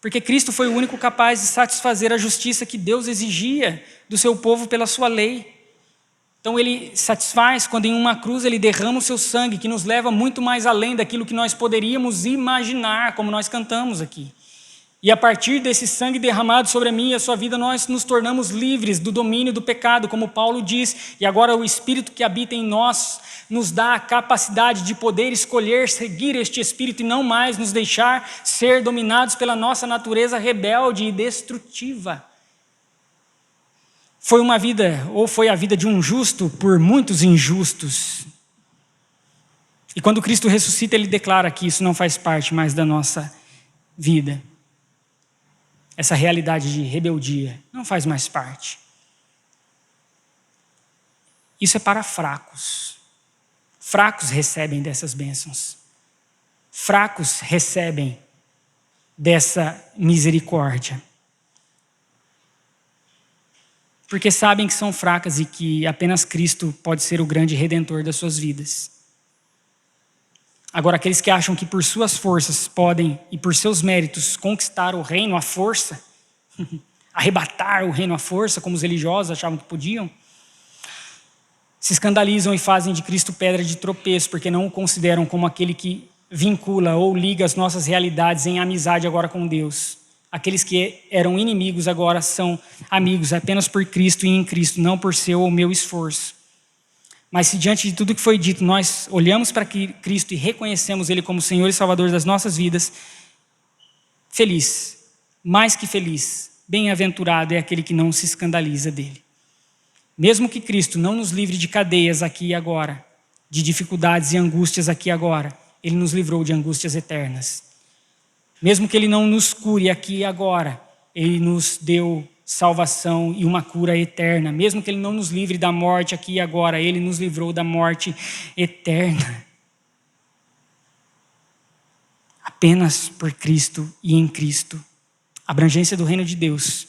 Porque Cristo foi o único capaz de satisfazer a justiça que Deus exigia do seu povo pela sua lei. Então ele satisfaz quando em uma cruz ele derrama o seu sangue, que nos leva muito mais além daquilo que nós poderíamos imaginar, como nós cantamos aqui. E a partir desse sangue derramado sobre a minha e a sua vida, nós nos tornamos livres do domínio do pecado, como Paulo diz. E agora o Espírito que habita em nós nos dá a capacidade de poder escolher seguir este Espírito e não mais nos deixar ser dominados pela nossa natureza rebelde e destrutiva. Foi uma vida, ou foi a vida de um justo por muitos injustos. E quando Cristo ressuscita, ele declara que isso não faz parte mais da nossa vida. Essa realidade de rebeldia não faz mais parte. Isso é para fracos. Fracos recebem dessas bênçãos. Fracos recebem dessa misericórdia. porque sabem que são fracas e que apenas Cristo pode ser o grande redentor das suas vidas. Agora, aqueles que acham que por suas forças podem e por seus méritos conquistar o reino à força, arrebatar o reino à força, como os religiosos achavam que podiam, se escandalizam e fazem de Cristo pedra de tropeço, porque não o consideram como aquele que vincula ou liga as nossas realidades em amizade agora com Deus. Aqueles que eram inimigos agora são amigos apenas por Cristo e em Cristo, não por seu ou meu esforço. Mas se diante de tudo que foi dito, nós olhamos para Cristo e reconhecemos Ele como Senhor e Salvador das nossas vidas, feliz, mais que feliz, bem-aventurado é aquele que não se escandaliza dele. Mesmo que Cristo não nos livre de cadeias aqui e agora, de dificuldades e angústias aqui e agora, Ele nos livrou de angústias eternas. Mesmo que Ele não nos cure aqui e agora, Ele nos deu salvação e uma cura eterna. Mesmo que Ele não nos livre da morte aqui e agora, Ele nos livrou da morte eterna. Apenas por Cristo e em Cristo. A abrangência do reino de Deus,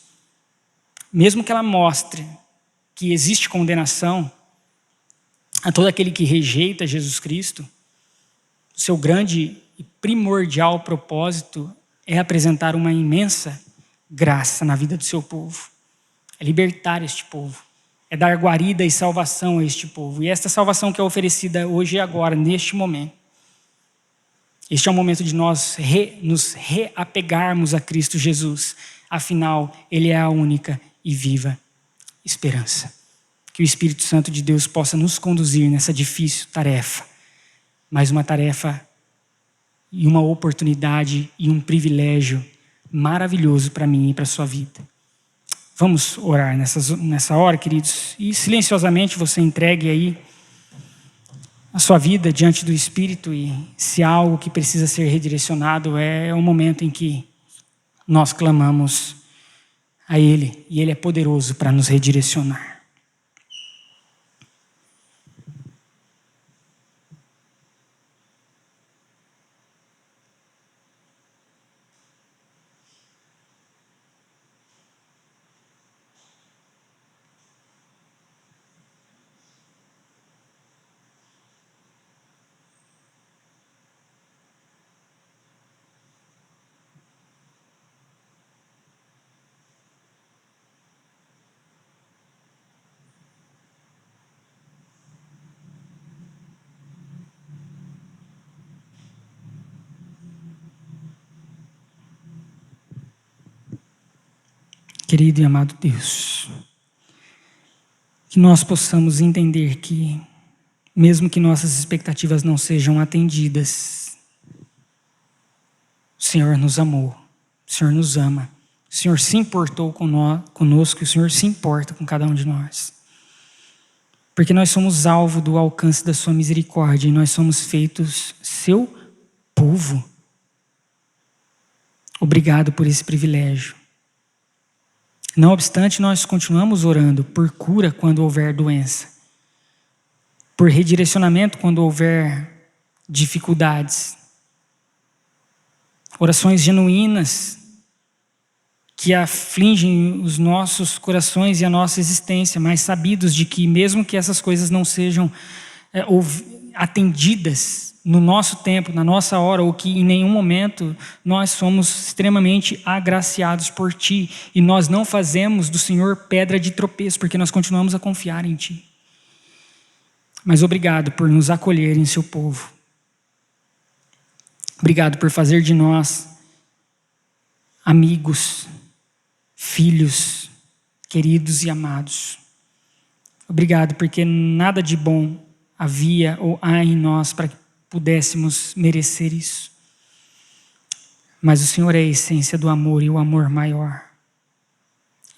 mesmo que ela mostre que existe condenação a todo aquele que rejeita Jesus Cristo, o seu grande e primordial propósito é apresentar uma imensa graça na vida do seu povo. É libertar este povo. É dar guarida e salvação a este povo. E esta salvação que é oferecida hoje e agora, neste momento. Este é o momento de nós nos reapegarmos a Cristo Jesus. Afinal, Ele é a única e viva esperança. Que o Espírito Santo de Deus possa nos conduzir nessa difícil tarefa. Mas uma tarefa e uma oportunidade e um privilégio maravilhoso para mim e para a sua vida. Vamos orar nessa hora, queridos. E silenciosamente você entregue aí a sua vida diante do Espírito, e se há algo que precisa ser redirecionado, é o momento em que nós clamamos a Ele, e Ele é poderoso para nos redirecionar. Querido e amado Deus, que nós possamos entender que, mesmo que nossas expectativas não sejam atendidas, o Senhor nos amou, o Senhor nos ama, o Senhor se importou conosco e o Senhor se importa com cada um de nós. Porque nós somos alvo do alcance da sua misericórdia e nós somos feitos seu povo. Obrigado por esse privilégio. Não obstante, nós continuamos orando por cura quando houver doença, por redirecionamento quando houver dificuldades, orações genuínas que afligem os nossos corações e a nossa existência, mas sabidos de que mesmo que essas coisas não sejam atendidas no nosso tempo, na nossa hora, ou que em nenhum momento nós somos extremamente agraciados por Ti, e nós não fazemos do Senhor pedra de tropeço, porque nós continuamos a confiar em Ti. Mas obrigado por nos acolher em seu povo. Obrigado por fazer de nós amigos, filhos, queridos e amados. Obrigado porque nada de bom havia ou há em nós para que pudéssemos merecer isso. Mas o Senhor é a essência do amor e o amor maior.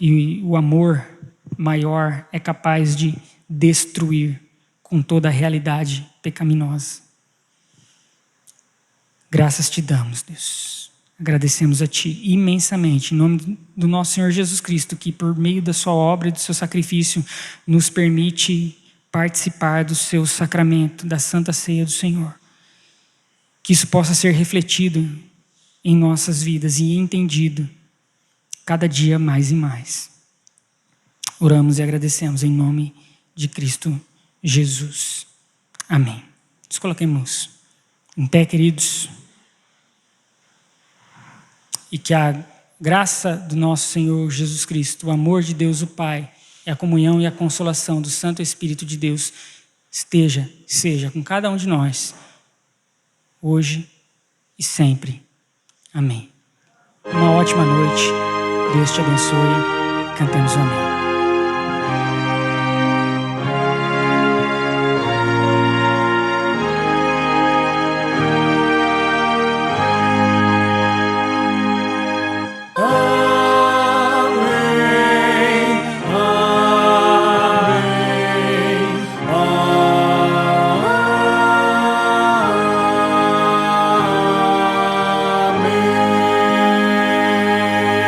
E o amor maior é capaz de destruir com toda a realidade pecaminosa. Graças te damos, Deus. Agradecemos a Ti imensamente, em nome do nosso Senhor Jesus Cristo, que por meio da sua obra e do seu sacrifício nos permite participar do seu sacramento, da Santa Ceia do Senhor. Que isso possa ser refletido em nossas vidas e entendido cada dia mais e mais. Oramos e agradecemos em nome de Cristo Jesus. Amém. Nos coloquemos em pé, queridos. E que a graça do nosso Senhor Jesus Cristo, o amor de Deus o Pai, e a comunhão e a consolação do Santo Espírito de Deus seja com cada um de nós, hoje e sempre. Amém. Uma ótima noite. Deus te abençoe. Cantemos o amém.